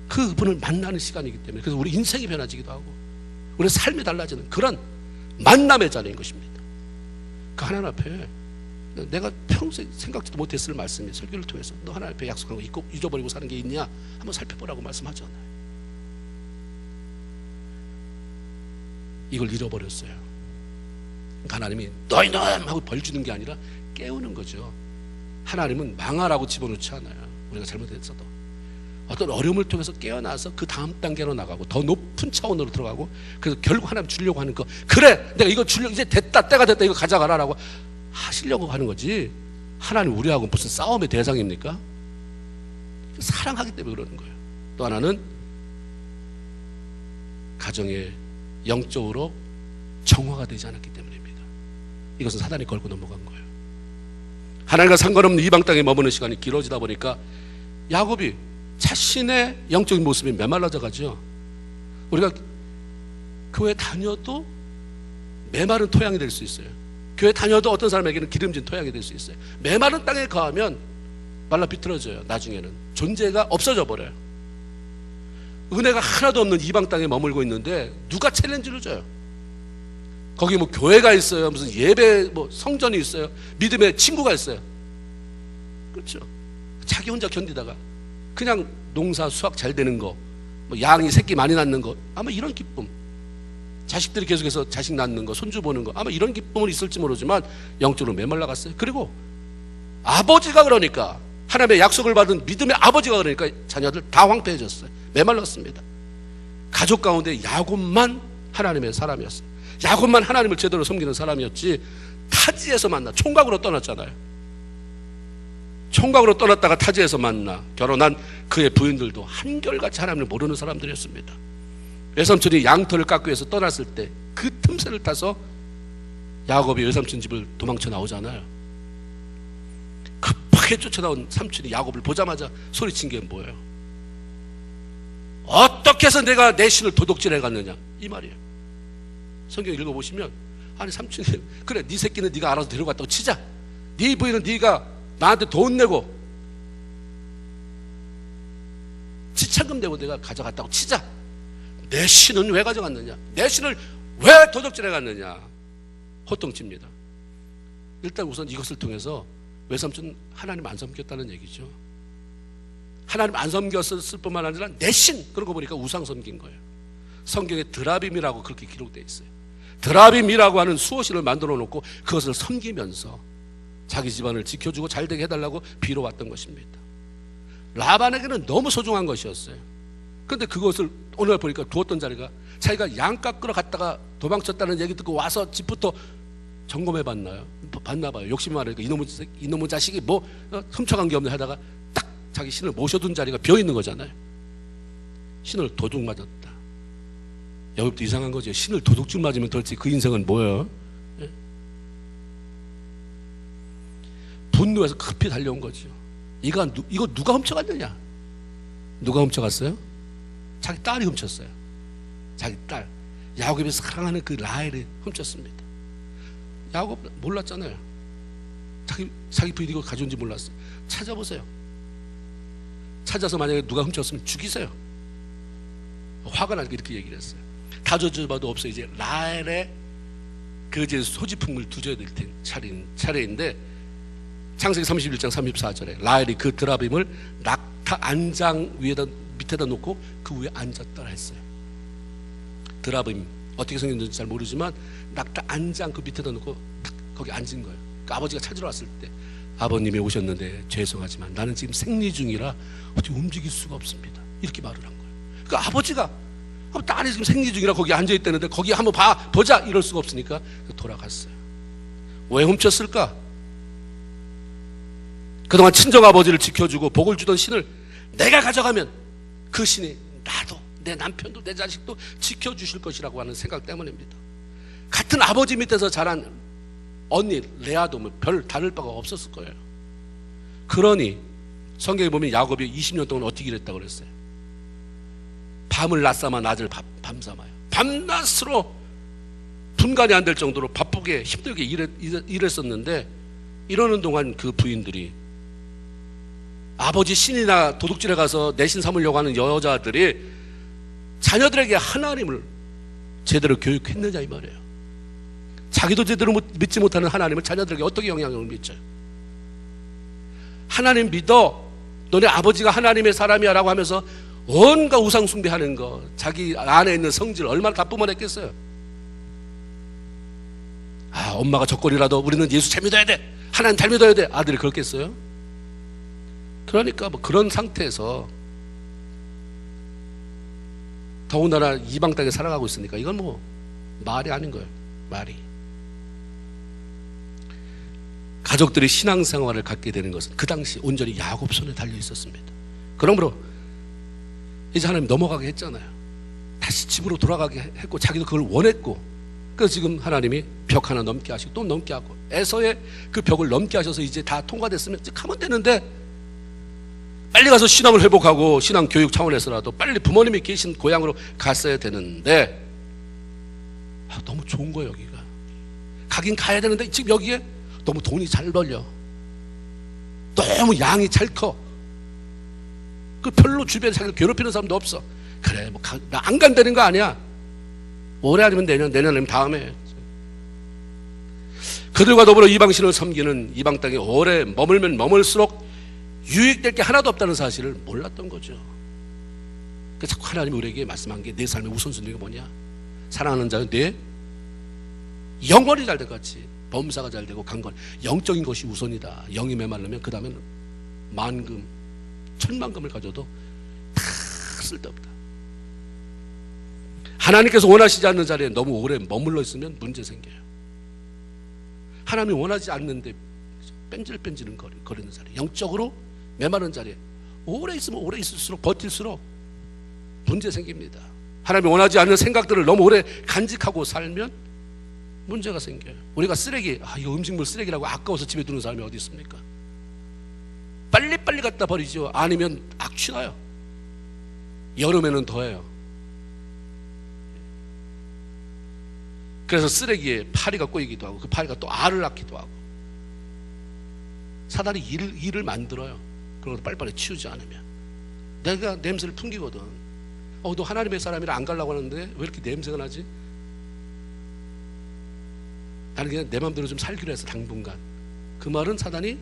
그분을 만나는 시간이기 때문에, 그래서 우리 인생이 변화지기도 하고 우리 삶이 달라지는 그런 만남의 자리인 것입니다. 그 하나님 앞에 내가 평소에 생각지도 못했을 말씀이 설교를 통해서 너 하나님 앞에 약속한 거 잊어버리고 사는 게 있냐 한번 살펴보라고 말씀하잖아요. 이걸 잃어버렸어요. 그러니까 하나님이 너희 놈 하고 벌 주는 게 아니라 깨우는 거죠. 하나님은 망하라고 집어넣지 않아요. 우리가 잘못했어도 어떤 어려움을 통해서 깨어나서 그 다음 단계로 나가고 더 높은 차원으로 들어가고, 그래서 결국 하나님 주려고 하는 거, 그래 내가 이거 주려고 이제 됐다, 때가 됐다, 이거 가져가라 라고 하시려고 하는 거지, 하나님 우리하고 무슨 싸움의 대상입니까? 사랑하기 때문에 그러는 거예요. 또 하나는 가정에 영적으로 정화가 되지 않았기 때문입니다. 이것은 사단이 걸고 넘어간 거예요. 하나님과 상관없는 이방 땅에 머무는 시간이 길어지다 보니까 야곱이 자신의 영적인 모습이 메말라져 가죠. 우리가 교회 다녀도 메마른 토양이 될 수 있어요. 교회 다녀도 어떤 사람에게는 기름진 토양이 될 수 있어요. 메마른 땅에 거하면 말라 비틀어져요. 나중에는 존재가 없어져 버려요. 은혜가 하나도 없는 이방 땅에 머물고 있는데 누가 챌린지를 줘요? 거기 뭐 교회가 있어요, 무슨 예배 뭐 성전이 있어요, 믿음의 친구가 있어요. 그렇죠. 자기 혼자 견디다가 그냥 농사 수확 잘 되는 거, 뭐 양이 새끼 많이 낳는 거, 아마 이런 기쁨, 자식들이 계속해서 자식 낳는 거, 손주 보는 거, 아마 이런 기쁨은 있을지 모르지만 영적으로 메말라 갔어요. 그리고 아버지가 그러니까, 하나님의 약속을 받은 믿음의 아버지가 그러니까 자녀들 다 황폐해졌어요. 메말랐습니다. 가족 가운데 야곱만 하나님의 사람이었어요. 야곱만 하나님을 제대로 섬기는 사람이었지, 타지에서 만나 총각으로 떠났잖아요. 총각으로 떠났다가 타지에서 만나 결혼한 그의 부인들도 한결같이 하나님을 모르는 사람들이었습니다. 외삼촌이 양털을 깎기 위해서 떠났을 때 그 틈새를 타서 야곱이 외삼촌 집을 도망쳐 나오잖아요. 급하게 쫓아나온 삼촌이 야곱을 보자마자 소리친 게 뭐예요? 어떻게 해서 내가 내 신을 도둑질해 갔느냐, 이 말이에요. 성경 읽어보시면, 아니 삼촌이 그래 네 새끼는 네가 알아서 데려갔다고 치자, 네 부인은 네가 나한테 돈 내고 지참금 내고 내가 가져갔다고 치자, 내 신은 왜 가져갔느냐, 내 신을 왜 도둑질해 갔느냐, 호통칩니다. 일단 우선 이것을 통해서 외삼촌 하나님 안 섬겼다는 얘기죠. 하나님 안 섬겼을 뿐만 아니라 내 신, 그러고 보니까 우상 섬긴 거예요. 성경에 드라빔이라고 그렇게 기록되어 있어요. 드라빔이라고 하는 수호신을 만들어 놓고 그것을 섬기면서 자기 집안을 지켜주고 잘되게 해달라고 빌어왔던 것입니다. 라반에게는 너무 소중한 것이었어요. 그런데 그것을 오늘 보니까 두었던 자리가, 자기가 양 깎으러 갔다가 도망쳤다는 얘기 듣고 와서 집부터 점검해 봤나요? 봤나 봐요. 욕심이 많으니까 이놈의 자식이 뭐 훔쳐간 게 없네 하다가 딱 자기 신을 모셔둔 자리가 비어있는 거잖아요. 신을 도둑 맞았다. 여기부터 이상한 거죠. 신을 도둑질 맞으면 도대체 그 인생은 뭐예요? 예? 분노해서 급히 달려온 거죠. 이거 누가 훔쳐갔느냐? 누가 훔쳐갔어요? 자기 딸이 훔쳤어요. 자기 딸, 야곱이 사랑하는 그 라헬이 훔쳤습니다. 야곱 몰랐잖아요. 자기 부인이 이거 가져온지 몰랐어요. 찾아보세요. 찾아서 만약에 누가 훔쳤으면 죽이세요. 화가 나게 이렇게 얘기를 했어요. 다 조져봐도 없어요. 이제 라헬의 그 이제 소지품을 두줘야 될 차례인데, 창세기 31장 34절에 라헬이 그 드라빔을 낙타 안장 밑에다 놓고 그 위에 앉았더라 했어요. 드라빔 어떻게 생겼는지 잘 모르지만 낙타 안장 그 밑에다 놓고 딱 거기 앉은 거예요. 그러니까 아버지가 찾으러 왔을 때, 아버님이 오셨는데 죄송하지만 나는 지금 생리 중이라 어떻게 움직일 수가 없습니다, 이렇게 말을 한 거예요. 그러니까 아버지가 딸이 지금 생리 중이라 거기 앉아있다는데 거기 한번 보자 이럴 수가 없으니까 돌아갔어요. 왜 훔쳤을까? 그동안 친정아버지를 지켜주고 복을 주던 신을 내가 가져가면 그 신이 나도, 내 남편도, 내 자식도 지켜주실 것이라고 하는 생각 때문입니다. 같은 아버지 밑에서 자란 언니 레아도 뭐 별 다를 바가 없었을 거예요. 그러니 성경에 보면 야곱이 20년 동안 어떻게 일했다고 그랬어요? 밤을 낮삼아 낮을 밤삼아요. 밤낮으로 분간이 안 될 정도로 바쁘게 힘들게 일했었는데, 이러는 동안 그 부인들이, 아버지 신이나 도둑질에 가서 내 신 삼으려고 하는 여자들이 자녀들에게 하나님을 제대로 교육했느냐 이 말이에요. 자기도 제대로 믿지 못하는 하나님을 자녀들에게 어떻게 영향력을 미쳐요? 하나님 믿어, 너네 아버지가 하나님의 사람이야 라고 하면서 온갖 우상 숭배하는 거, 자기 안에 있는 성질 얼마나 다 뿜어냈겠어요? 엄마가 젖거리라도 우리는 예수 잘 믿어야 돼, 하나님 잘 믿어야 돼. 아들이 그렇겠어요? 그러니까 뭐 그런 상태에서 더군다나 이방 땅에 살아가고 있으니까 이건 뭐 말이 아닌 거예요. 말이. 가족들이 신앙생활을 갖게 되는 것은 그 당시 온전히 야곱 손에 달려 있었습니다. 그러므로 이제 하나님 넘어가게 했잖아요. 다시 집으로 돌아가게 했고 자기도 그걸 원했고, 그래서 지금 하나님이 벽 하나 넘게 하시고 또 넘게 하고, 에서의 그 벽을 넘게 하셔서 이제 다 통과됐으면 이제 가면 되는데, 빨리 가서 신앙을 회복하고 신앙 교육 차원에서라도 빨리 부모님이 계신 고향으로 갔어야 되는데, 너무 좋은 거예요. 여기가 가긴 가야 되는데 지금 여기에 너무 돈이 잘 벌려, 너무 양이 잘 커, 그 별로 주변에 자기를 괴롭히는 사람도 없어. 그래 뭐 나 안 간다는 거 아니야. 올해 아니면 내년 아니면 다음에. 그들과 더불어 이방신을 섬기는 이방 땅에 오래 머물면 머물수록 유익될 게 하나도 없다는 사실을 몰랐던 거죠. 그래서 자꾸 하나님이 우리에게 말씀한 게, 내 삶의 우선순위가 뭐냐? 사랑하는 자는 내 영원히 잘 될 것 같이 범사가 잘 되고 강건, 영적인 것이 우선이다. 영이 메말르면 그 다음에는 만금 천만금을 가져도 다 쓸데없다. 하나님께서 원하시지 않는 자리에 너무 오래 머물러 있으면 문제 생겨요. 하나님이 원하지 않는데 뺀질뺀질은 거리는 자리, 영적으로 메마른 자리에 오래 있으면 오래 있을수록, 버틸수록 문제 생깁니다. 하나님이 원하지 않는 생각들을 너무 오래 간직하고 살면 문제가 생겨요. 우리가 쓰레기, 이거 음식물 쓰레기라고 아까워서 집에 두는 사람이 어디 있습니까? 빨리빨리 갖다 버리죠. 아니면 악취나요. 여름에는 더해요. 그래서 쓰레기에 파리가 꼬이기도 하고 그 파리가 또 알을 낳기도 하고, 사단이 일을 만들어요. 그런 것도 빨리빨리 치우지 않으면. 내가 냄새를 풍기거든. 너 하나님의 사람이라 안 가려고 하는데 왜 이렇게 냄새가 나지? 나는 그냥 내 마음대로 좀 살기로 해서 당분간. 그 말은 사단이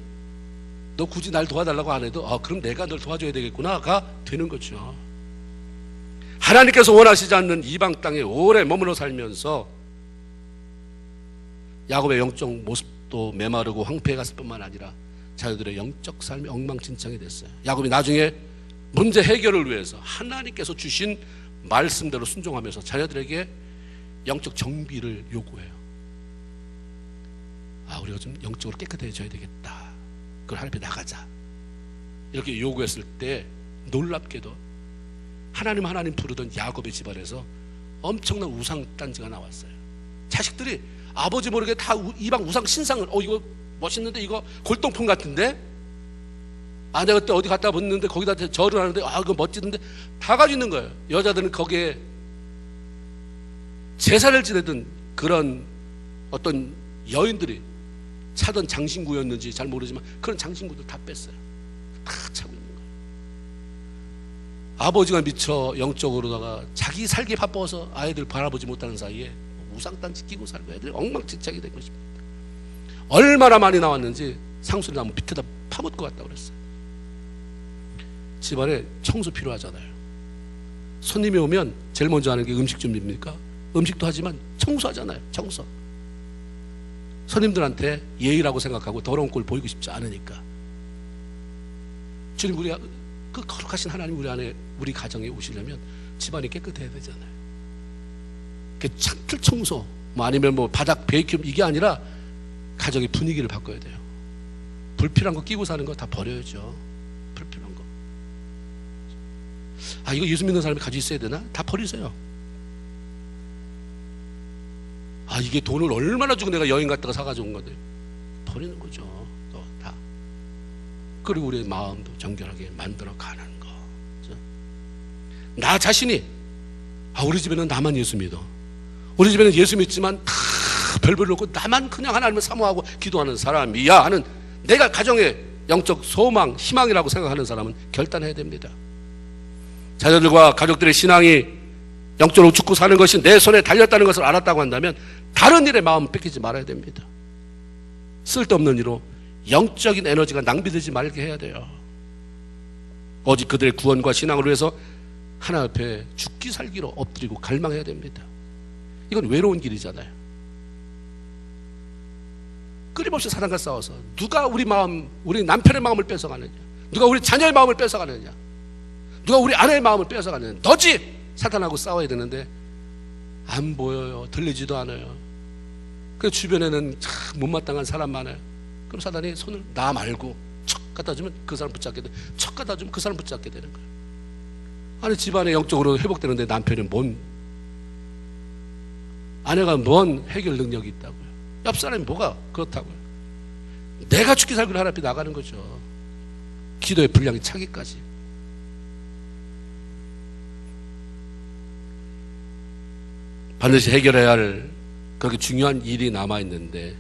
너 굳이 날 도와달라고 안 해도 그럼 내가 널 도와줘야 되겠구나가 되는 거죠. 하나님께서 원하시지 않는 이방 땅에 오래 머물러 살면서 야곱의 영적 모습도 메마르고 황폐해갔을 뿐만 아니라 자녀들의 영적 삶이 엉망진창이 됐어요. 야곱이 나중에 문제 해결을 위해서 하나님께서 주신 말씀대로 순종하면서 자녀들에게 영적 정비를 요구해요. 우리가 좀 영적으로 깨끗해져야 되겠다, 그걸 하나님 앞에 나가자, 이렇게 요구했을 때 놀랍게도 하나님 부르던 야곱의 집안에서 엄청난 우상단지가 나왔어요. 자식들이 아버지 모르게 다 이방 우상 신상을, 이거 멋있는데, 이거 골동품 같은데, 내가 그때 어디 갖다 붙는데 거기다 절을 하는데 그거 멋지던데, 다 가지고 있는 거예요. 여자들은 거기에 제사를 지내던 그런 어떤 여인들이 차던 장신구였는지 잘 모르지만 그런 장신구들 다 뺐어요. 다 차고 있는 거예요. 아버지가 미처 영적으로다가 자기 살기 바빠서 아이들 바라보지 못하는 사이에 우상단지 끼고 살고 애들이 엉망진창이 된 것입니다. 얼마나 많이 나왔는지 상수리 나무 밑에다 파묻고 갔다고 그랬어요. 집안에 청소 필요하잖아요. 손님이 오면 제일 먼저 하는 게 음식 준비입니까? 음식도 하지만 청소하잖아요. 청소. 손님들한테 예의라고 생각하고 더러운 꼴 보이고 싶지 않으니까. 주님, 우리 그 거룩하신 하나님 우리 안에, 우리 가정에 오시려면 집안이 깨끗해야 되잖아요. 창틀 청소, 아니면 바닥 베이큐, 이게 아니라 가정의 분위기를 바꿔야 돼요. 불필요한 거 끼고 사는 거 다 버려야죠. 불필요한 거. 이거 예수 믿는 사람이 가지고 있어야 되나? 다 버리세요. 이게 돈을 얼마나 주고 내가 여행 갔다가 사가지고 온 건데, 버리는 거죠. 또 다. 그리고 우리의 마음도 정결하게 만들어 가는 거. 나 자신이, 우리 집에는 나만 예수 믿어, 우리 집에는 예수 믿지만 다 별별 놓고 나만 그냥 하나님을 사모하고 기도하는 사람이야 하는, 내가 가정의 영적 소망, 희망이라고 생각하는 사람은 결단해야 됩니다. 자녀들과 가족들의 신앙이 영적으로 죽고 사는 것이 내 손에 달렸다는 것을 알았다고 한다면 다른 일에 마음을 뺏기지 말아야 됩니다. 쓸데없는 일로 영적인 에너지가 낭비되지 말게 해야 돼요. 오직 그들의 구원과 신앙을 위해서 하나님 앞에 죽기 살기로 엎드리고 갈망해야 됩니다. 이건 외로운 길이잖아요. 끊임없이 사단과 싸워서 누가 우리 마음, 우리 남편의 마음을 뺏어가느냐, 누가 우리 자녀의 마음을 뺏어가느냐, 누가 우리 아내의 마음을 뺏어가느냐, 너지! 사탄하고 싸워야 되는데 안 보여요. 들리지도 않아요. 그 주변에는 참 못마땅한 사람 많아요. 그럼 사단이 손을 나 말고 척 갖다 주면 그 사람 붙잡게 돼. 척 갖다 주면 그 사람 붙잡게 되는 거예요. 아니 집안에 영적으로 회복되는데 남편은 아내가 뭔 해결 능력이 있다고요. 옆 사람이 뭐가 그렇다고요. 내가 죽기 살기로 하나님 앞에 나가는 거죠. 기도의 분량이 차기까지. 반드시 해결해야 할 그렇게 중요한 일이 남아있는데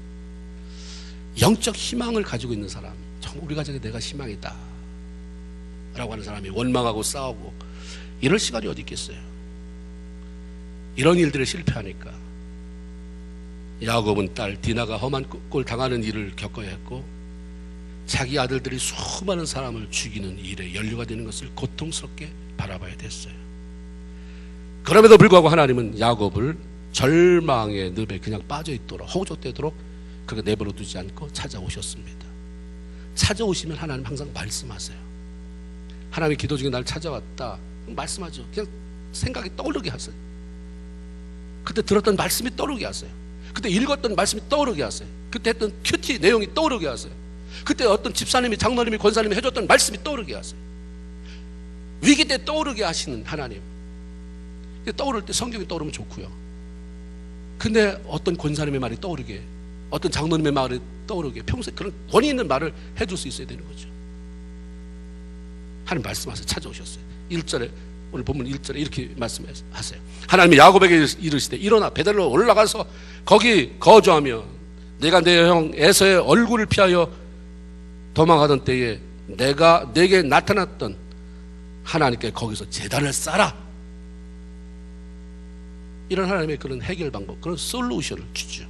영적 희망을 가지고 있는 사람, 정말 우리 가정에 내가 희망이다 라고 하는 사람이 원망하고 싸우고 이럴 시간이 어디 있겠어요. 이런 일들에 실패하니까 야곱은 딸 디나가 험한 꼴 당하는 일을 겪어야 했고 자기 아들들이 수많은 사람을 죽이는 일에 연루가 되는 것을 고통스럽게 바라봐야 됐어요. 그럼에도 불구하고 하나님은 야곱을 절망의 늪에 그냥 빠져있도록 허우적대도록 그렇게 내버려 두지 않고 찾아오셨습니다. 찾아오시면 하나님 항상 말씀하세요. 하나님이 기도 중에 날 찾아왔다 말씀하죠. 그냥 생각이 떠오르게 하세요. 그때 들었던 말씀이 떠오르게 하세요. 그때 읽었던 말씀이 떠오르게 하세요. 그때 했던 큐티 내용이 떠오르게 하세요. 그때 어떤 집사님이 장로님이 권사님이 해줬던 말씀이 떠오르게 하세요. 위기 때 떠오르게 하시는 하나님. 떠오를 때 성경이 떠오르면 좋고요. 근데 어떤 권사님의 말이 떠오르게, 어떤 장로님의 말이 떠오르게 평소에 그런 권위 있는 말을 해줄 수 있어야 되는 거죠. 하나님 말씀하세요. 찾아오셨어요. 1절에 오늘 본문 1절에 이렇게 말씀하세요. 하나님이 야곱에게 이르시되 일어나 베델로 올라가서 거기 거주하며 내가 내 형 에서의 얼굴을 피하여 도망하던 때에 내가 내게 나타났던 하나님께 거기서 제단을 쌓아. 이런 하나님의 그런 해결 방법, 그런 솔루션을 주죠.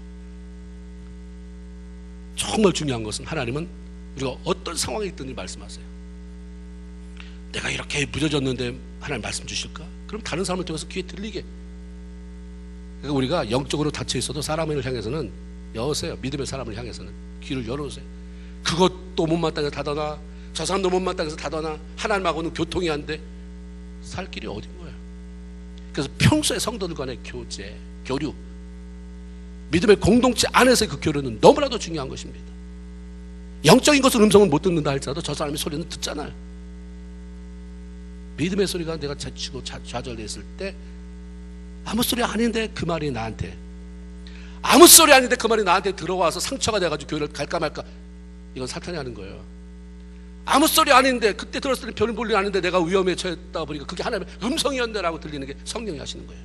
정말 중요한 것은 하나님은 우리가 어떤 상황에 있든지 말씀하세요. 내가 이렇게 무뎌졌는데 하나님 말씀 주실까? 그럼 다른 사람을 통해서 귀에 들리게. 그러니까 우리가 영적으로 닫혀 있어도 사람을 향해서는 여세요. 믿음의 사람을 향해서는 귀를 열어주세요. 그것도 못마땅해서 닫아놔, 저 사람도 못마땅해서 닫아놔, 하나님하고는 교통이 안 돼. 살 길이 어딘 거예요. 그래서 평소에 성도들 간의 교제, 교류, 믿음의 공동체 안에서의 그 교류는 너무나도 중요한 것입니다. 영적인 것은 음성은 못 듣는다 할지라도 저 사람의 소리는 듣잖아요. 믿음의 소리가 내가 지치고 좌절됐을 때 아무 소리 아닌데 그 말이 나한테, 아무 소리 아닌데 그 말이 나한테 들어와서 상처가 돼가지고 교회를 갈까 말까, 이건 사탄이 하는 거예요. 아무 소리 아닌데 그때 들었을 때는 별 볼 일 아닌데 내가 위험에 처했다 보니까 그게 하나님의 음성이었네라고 들리는 게 성령이 하시는 거예요.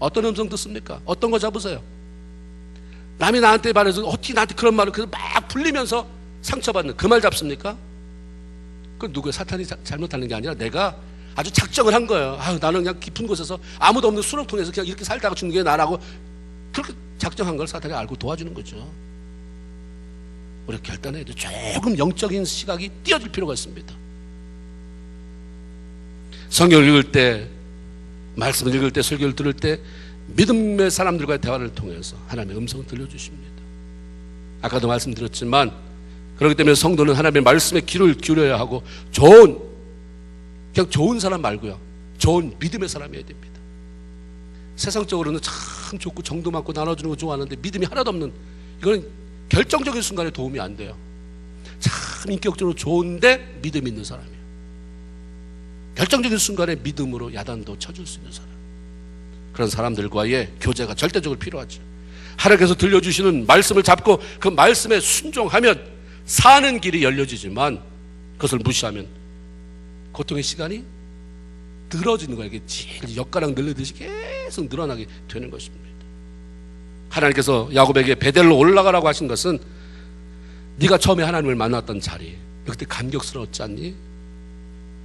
어떤 음성 듣습니까? 어떤 거 잡으세요? 남이 나한테 말해서 어떻게 나한테 그런 말을 막 불리면서 상처받는 그 말 잡습니까? 그건 누구의 사탄이 잘못하는 게 아니라 내가 아주 작정을 한 거예요. 나는 그냥 깊은 곳에서 아무도 없는 수렁통에서 그냥 이렇게 살다가 죽는 게 나라고 그렇게 작정한 걸 사탄이 알고 도와주는 거죠. 우리가 결단해야 돼. 조금 영적인 시각이 띄어질 필요가 있습니다. 성경을 읽을 때, 말씀을 읽을 때, 설교를 들을 때 믿음의 사람들과의 대화를 통해서 하나님의 음성을 들려주십니다. 아까도 말씀드렸지만 그렇기 때문에 성도는 하나님의 말씀에 귀를 기울여야 하고 그냥 좋은 사람 말고요, 좋은 믿음의 사람이어야 됩니다. 세상적으로는 참 좋고 정도 많고 나눠주는 거 좋아하는데 믿음이 하나도 없는, 이거는 결정적인 순간에 도움이 안 돼요. 참 인격적으로 좋은데 믿음 있는 사람이에요. 결정적인 순간에 믿음으로 야단도 쳐줄 수 있는 사람, 그런 사람들과의 교제가 절대적으로 필요하죠. 하나님께서 들려주시는 말씀을 잡고 그 말씀에 순종하면 사는 길이 열려지지만 그것을 무시하면 고통의 시간이 늘어지는 거예요. 이게 엿가락 늘리듯이 계속 늘어나게 되는 것입니다. 하나님께서 야곱에게 베델로 올라가라고 하신 것은 네가 처음에 하나님을 만났던 자리, 그때 감격스러웠지 않니?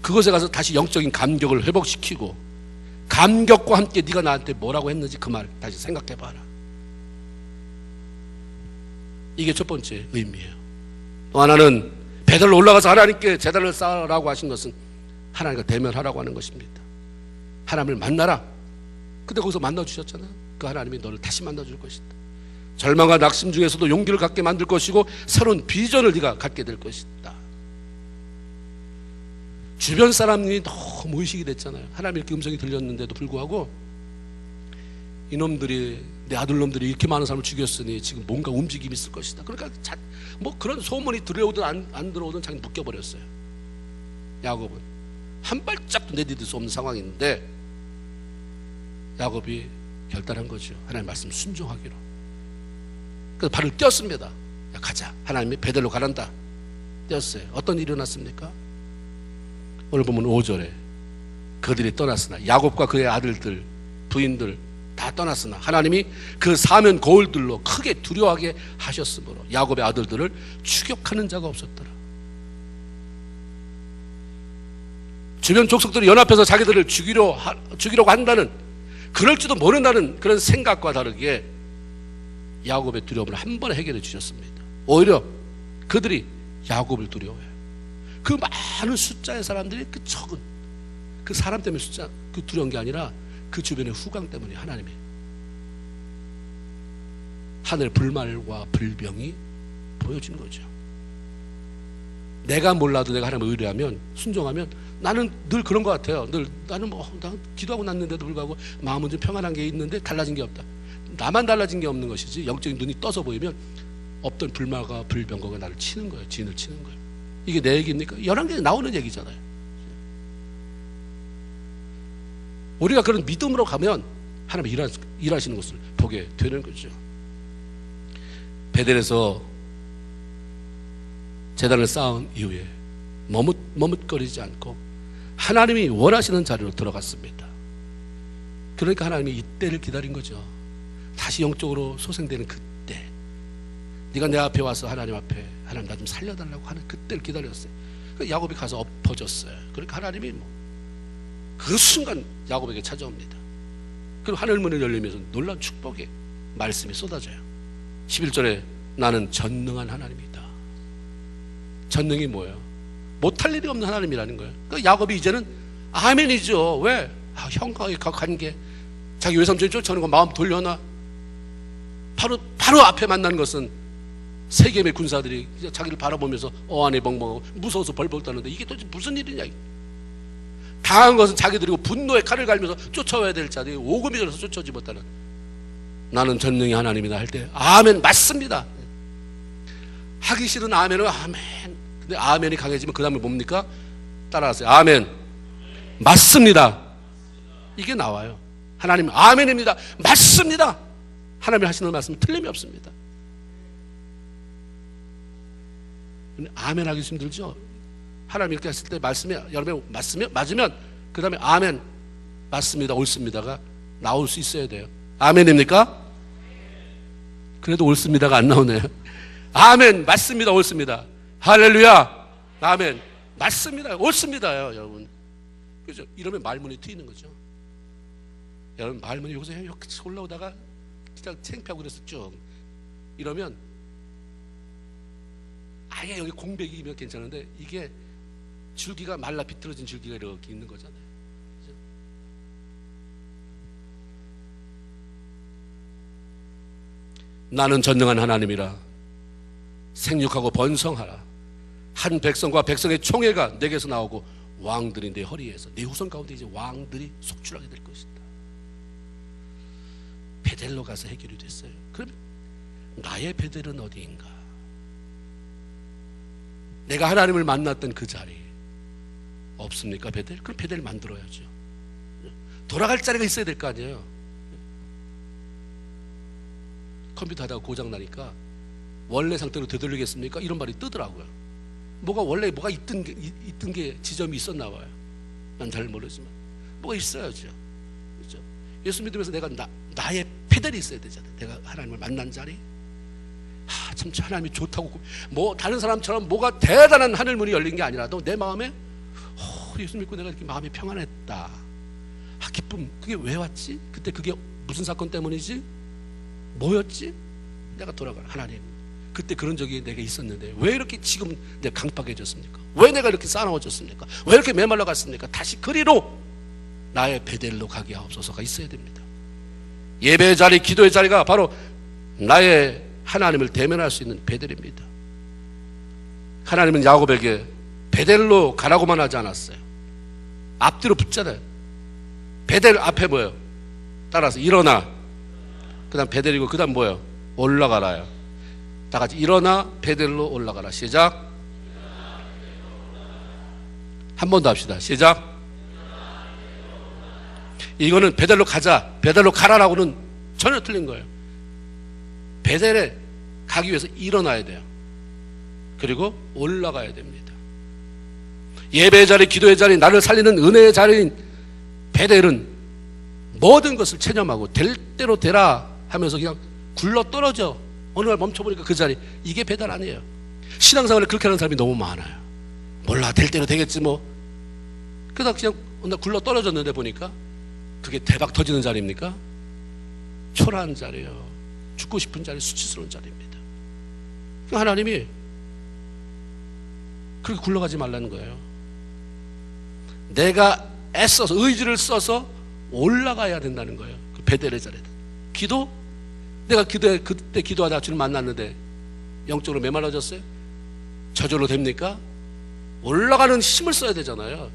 그것에 가서 다시 영적인 감격을 회복시키고 감격과 함께 네가 나한테 뭐라고 했는지 그 말 다시 생각해봐라. 이게 첫 번째 의미예요. 또 하나는 베델로 올라가서 하나님께 제단을 쌓으라고 하신 것은 하나님과 대면하라고 하는 것입니다. 하나님을 만나라. 근데 거기서 만나주셨잖아. 그 하나님이 너를 다시 만나줄 것이다. 절망과 낙심 중에서도 용기를 갖게 만들 것이고 새로운 비전을 네가 갖게 될 것이다. 주변 사람이 너무 의식이 됐잖아요. 하나님 이렇게 음성이 들렸는데도 불구하고 이놈들이, 내 아들놈들이 이렇게 많은 사람을 죽였으니 지금 뭔가 움직임이 있을 것이다. 그러니까 뭐 그런 소문이 들어오든 안 들어오든 자기는 묶여버렸어요. 야곱은 한 발짝도 내디딜 수 없는 상황인데 야곱이 결단한 거죠. 하나님 말씀 순종하기로. 그래서 발을 띄었습니다. 야, 가자. 하나님이 베델로 가란다. 띄었어요. 어떤 일이 일어났습니까? 오늘 보면 5절에 그들이 떠났으나, 야곱과 그의 아들들, 부인들 다 떠났으나 하나님이 그 사면 거울들로 크게 두려워하게 하셨으므로 야곱의 아들들을 추격하는 자가 없었더라. 주변 족속들이 연합해서 자기들을 죽이려고 한다는, 그럴지도 모른다는 그런 생각과 다르게 야곱의 두려움을 한 번에 해결해 주셨습니다. 오히려 그들이 야곱을 두려워해요. 그 많은 숫자의 사람들이 그 적은 그 사람 때문에 그 두려운 게 아니라 그 주변의 후광 때문에 하나님이 하늘 불말과 불병이 보여진 거죠. 내가 몰라도 내가 하나님을 의뢰하면, 순종하면, 나는 늘 그런 것 같아요. 나는 기도하고 났는데도 불구하고 마음은 좀 평안한 게 있는데 달라진 게 없다. 나만 달라진 게 없는 것이지 영적인 눈이 떠서 보이면 없던 불말과 불병거가 나를 치는 거예요. 진을 치는 거예요. 이게 내 얘기입니까? 열왕기에 나오는 얘기잖아요. 우리가 그런 믿음으로 가면 하나님 일하시는 것을 보게 되는 거죠. 베델에서 제단을 쌓은 이후에 머뭇거리지 않고 하나님이 원하시는 자리로 들어갔습니다. 그러니까 하나님이 이때를 기다린 거죠. 다시 영적으로 소생되는 그때, 네가 내 앞에 와서 하나님 앞에 하나님 나 좀 살려달라고 하는 그때를 기다렸어요. 야곱이 가서 엎어졌어요. 그러니까 하나님이 그 순간 야곱에게 찾아옵니다. 그리고 하늘문을 열리면서 놀라운 축복의 말씀이 쏟아져요. 11절에 나는 전능한 하나님이다. 전능이 뭐예요? 못할 일이 없는 하나님이라는 거예요. 그러니까 야곱이 이제는 아멘이죠. 왜? 형과의 관계, 자기 외삼촌이 쫓아오는 거 마음 돌려놔. 바로 앞에 만나는 것은 세겜의 군사들이 자기를 바라보면서 어안에 벙벙하고 무서워서 벌벌 떠는데 이게 도대체 무슨 일이냐. 당한 것은 자기들이고 분노의 칼을 갈면서 쫓아와야 될 자들이 오금이 들어서 쫓아오지 못하는, 나는 전능히 하나님이다 할 때 아멘 맞습니다. 하기 싫은 아멘은 아멘. 근데 아멘이 강해지면 그 다음에 뭡니까? 따라하세요. 아멘 맞습니다. 이게 나와요. 하나님 아멘입니다. 맞습니다. 하나님이 하시는 말씀은 틀림이 없습니다. 아멘 하기 힘들죠. 하나님 이렇게 했을 때 말씀이 여러분 맞으면 그 다음에 아멘 맞습니다 옳습니다가 나올 수 있어야 돼요. 아멘입니까? 그래도 옳습니다가 안 나오네요. 아멘 맞습니다 옳습니다. 할렐루야 아멘 맞습니다 옳습니다요. 여러분 그죠? 이러면 말문이 트이는 거죠. 여러분 말문이 여기서 이렇게 올라오다가 그냥 창피하고 그래서 쭉 이러면 아예 여기 공백이면 괜찮은데 이게 줄기가 말라 비틀어진 줄기가 이렇게 있는 거잖아요. 그죠? 나는 전능한 하나님이라 생육하고 번성하라. 한 백성과 백성의 총회가 내게서 나오고 왕들이 내 허리에서, 내 후손 가운데 이제 왕들이 속출하게 될 것이다. 베델로 가서 해결이 됐어요. 그럼 나의 베델은 어디인가? 내가 하나님을 만났던 그 자리 없습니까? 베델? 그럼 베델 만들어야죠. 돌아갈 자리가 있어야 될 거 아니에요. 컴퓨터 하다가 고장 나니까 원래 상태로 되돌리겠습니까? 이런 말이 뜨더라고요. 원래 뭐가 있던 게 지점이 있었나 봐요. 난 잘 모르지만 뭐가 있어야죠. 그렇죠? 예수 믿으면서 내가 나의 페달이 있어야 되잖아요. 내가 하나님을 만난 자리. 참 하나님이 좋다고 뭐 다른 사람처럼 뭐가 대단한 하늘문이 열린 게 아니라도 내 마음에 예수 믿고 내가 이렇게 마음이 평안했다. 기쁨, 그게 왜 왔지? 그때 그게 무슨 사건 때문이지? 뭐였지? 내가 돌아가. 하나님, 그때 그런 적이 내게 있었는데 왜 이렇게 지금 내가 강팍해졌습니까? 왜 내가 이렇게 싸나워졌습니까? 왜 이렇게 메말라 갔습니까? 다시 그리로 나의 베델로 가게 하옵소서가 있어야 됩니다. 예배의 자리, 기도의 자리가 바로 나의 하나님을 대면할 수 있는 베델입니다. 하나님은 야곱에게 베델로 가라고만 하지 않았어요. 앞뒤로 붙잖아요. 베델 앞에 뭐예요? 따라서 일어나. 그 다음 베델이고 그 다음 뭐예요? 올라가라요. 다 같이 일어나 베델로 올라가라. 시작. 한 번 더 합시다. 시작. 이거는 베델로 가자, 베델로 가라라고는 전혀 틀린 거예요. 베델에 가기 위해서 일어나야 돼요. 그리고 올라가야 됩니다. 예배의 자리, 기도의 자리, 나를 살리는 은혜의 자리인 베델은 모든 것을 체념하고 될 대로 되라 하면서 그냥 굴러 떨어져. 어느 날 멈춰보니까 그 자리, 이게 베델 아니에요. 신앙생활을 그렇게 하는 사람이 너무 많아요. 몰라, 될 대로 되겠지 뭐. 그러다 그냥 어느 날 굴러 떨어졌는데 보니까 그게 대박 터지는 자리입니까? 초라한 자리예요. 죽고 싶은 자리, 수치스러운 자리입니다. 하나님이 그렇게 굴러가지 말라는 거예요. 내가 애써서, 의지를 써서 올라가야 된다는 거예요. 그 베델의 자리에. 기도? 내가 그때 기도하다 주님 만났는데 영적으로 메말라졌어요? 저절로 됩니까? 올라가는 힘을 써야 되잖아요.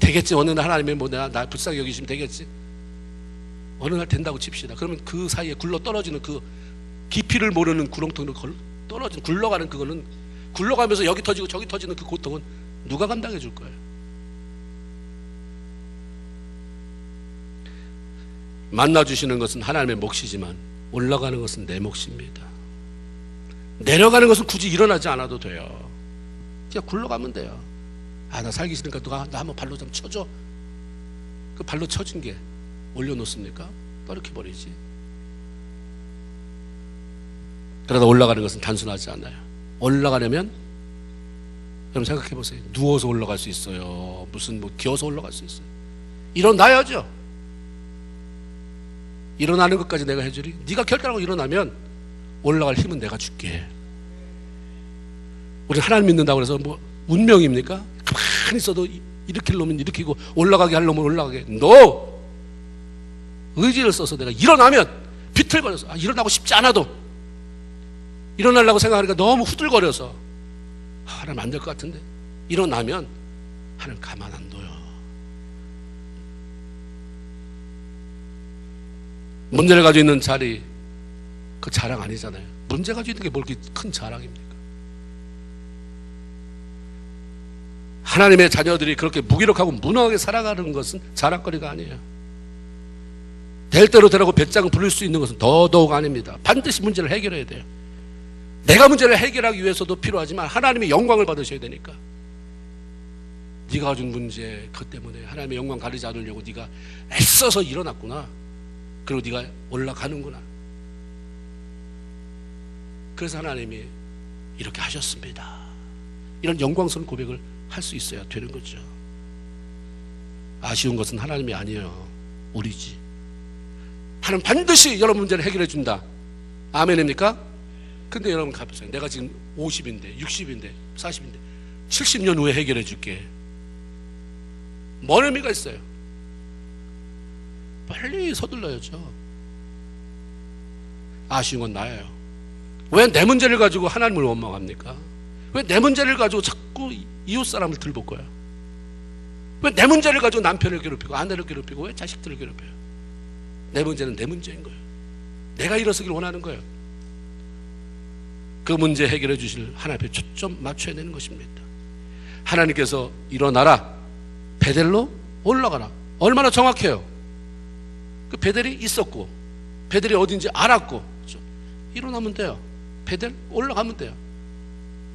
되겠지. 어느 날 하나님이 뭐 나 불쌍히 여기시면 되겠지. 어느 날 된다고 칩시다. 그러면 그 사이에 굴러 떨어지는 그 깊이를 모르는 구렁텅이로 떨어지는, 굴러가는 그거는, 굴러가면서 여기 터지고 저기 터지는 그 고통은 누가 감당해 줄 거예요? 만나주시는 것은 하나님의 몫이지만 올라가는 것은 내 몫입니다. 내려가는 것은 굳이 일어나지 않아도 돼요. 그냥 굴러가면 돼요. 아, 나 살기 싫으니까 누가 나 한번 발로 좀 쳐줘. 그 발로 쳐진 게 올려놓습니까? 떨어뜨려버리지. 그러다 올라가는 것은 단순하지 않아요. 올라가려면 여러분 생각해 보세요. 누워서 올라갈 수 있어요. 무슨 뭐 기어서 올라갈 수 있어요. 일어나야죠. 일어나는 것까지 내가 해주리. 네가 결단하고 일어나면 올라갈 힘은 내가 줄게. 우리 하나님 믿는다고 해서 뭐 운명입니까? 가만히 있어도 일으킬 놈은 일으키고 올라가게 할 놈은 올라가게. 너 의지를 써서 내가 일어나면 비틀거려서, 일어나고 싶지 않아도 일어나려고 생각하니까 너무 후들거려서 하나님 안 될 것 같은데 일어나면 하나님 가만 안 둬요. 문제를 가지고 있는 자리, 그 자랑 아니잖아요. 문제 가지고 있는 게 뭘 그렇게 큰 자랑입니까? 하나님의 자녀들이 그렇게 무기력하고 무능하게 살아가는 것은 자랑거리가 아니에요. 될 대로 되라고 배짱 부릴 수 있는 것은 더더욱 아닙니다. 반드시 문제를 해결해야 돼요. 내가 문제를 해결하기 위해서도 필요하지만 하나님의 영광을 받으셔야 되니까. 네가 가진 문제, 그것 때문에 하나님의 영광 가리지 않으려고 네가 애써서 일어났구나. 그리고 네가 올라가는구나. 그래서 하나님이 이렇게 하셨습니다. 이런 영광스러운 고백을 할 수 있어야 되는 거죠. 아쉬운 것은 하나님이 아니에요. 우리지. 하나님 반드시 여러분 문제를 해결해 준다. 아멘입니까? 근데 여러분 가보세요. 내가 지금 50인데 60인데 40인데 70년 후에 해결해 줄게. 뭔 의미가 있어요? 빨리 서둘러야죠. 아쉬운 건 나예요. 왜 내 문제를 가지고 하나님을 원망합니까? 왜 내 문제를 가지고 자꾸 이웃 사람을 들볶아요? 왜 내 문제를 가지고 남편을 괴롭히고 아내를 괴롭히고 왜 자식들을 괴롭혀요? 내 문제는 내 문제인 거예요. 내가 일어서길 원하는 거예요. 그 문제 해결해 주실 하나님 앞에 초점 맞춰야 되는 것입니다. 하나님께서 일어나라, 베델로 올라가라. 얼마나 정확해요. 그 베델이 있었고 베델이 어딘지 알았고, 그렇죠? 일어나면 돼요. 베델 올라가면 돼요.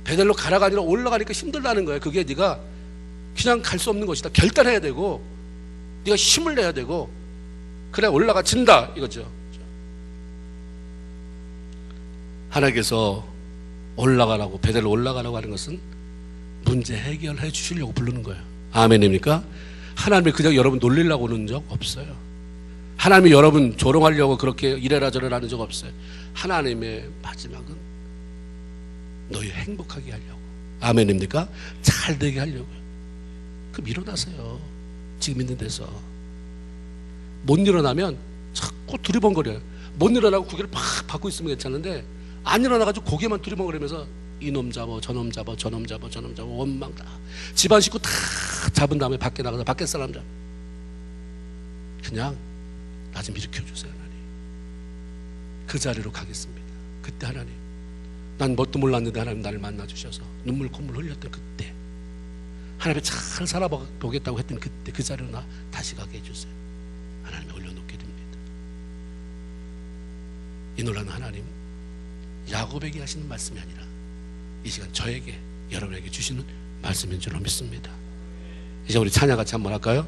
베델로 가라가 아니라 올라가니까 힘들다는 거예요. 그게 네가 그냥 갈 수 없는 것이다. 결단해야 되고 네가 힘을 내야 되고 그래 올라가진다 이거죠. 하나님께서 올라가라고, 베델로 올라가라고 하는 것은 문제 해결해 주시려고 부르는 거예요. 아멘입니까? 하나님이 그냥 여러분 놀리려고 오는 적 없어요. 하나님이 여러분 조롱하려고 그렇게 이래라 저래라 하는 적 없어요. 하나님의 마지막은 너희 행복하게 하려고. 아멘입니까? 잘 되게 하려고요. 그럼 일어나세요. 지금 있는 데서. 못 일어나면 자꾸 두리번거려요. 못 일어나고 고개를 팍 받고 있으면 괜찮은데 안 일어나가지고 고개만 두리번거리면서 이놈 잡아 저놈 잡아 저놈 잡아 저놈 잡아 원망 다 집안 식구 다 잡은 다음에 밖에 나가서 밖에 사람 잡아. 그냥 나 좀 일으켜주세요 하나님. 그 자리로 가겠습니다. 그때 하나님, 난 뭣도 몰랐는데 하나님 나를 만나주셔서 눈물 콧물 흘렸던 그때, 하나님이 잘 살아보겠다고 했던 그때 그 자리로 나 다시 가게 해주세요. 하나님이 올려놓게 됩니다. 이 놀라운 하나님, 야곱에게 하시는 말씀이 아니라 이 시간 저에게, 여러분에게 주시는 말씀인 줄로 믿습니다. 이제 우리 찬양 같이 한번 할까요?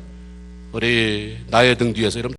우리 나의 등 뒤에서 여러분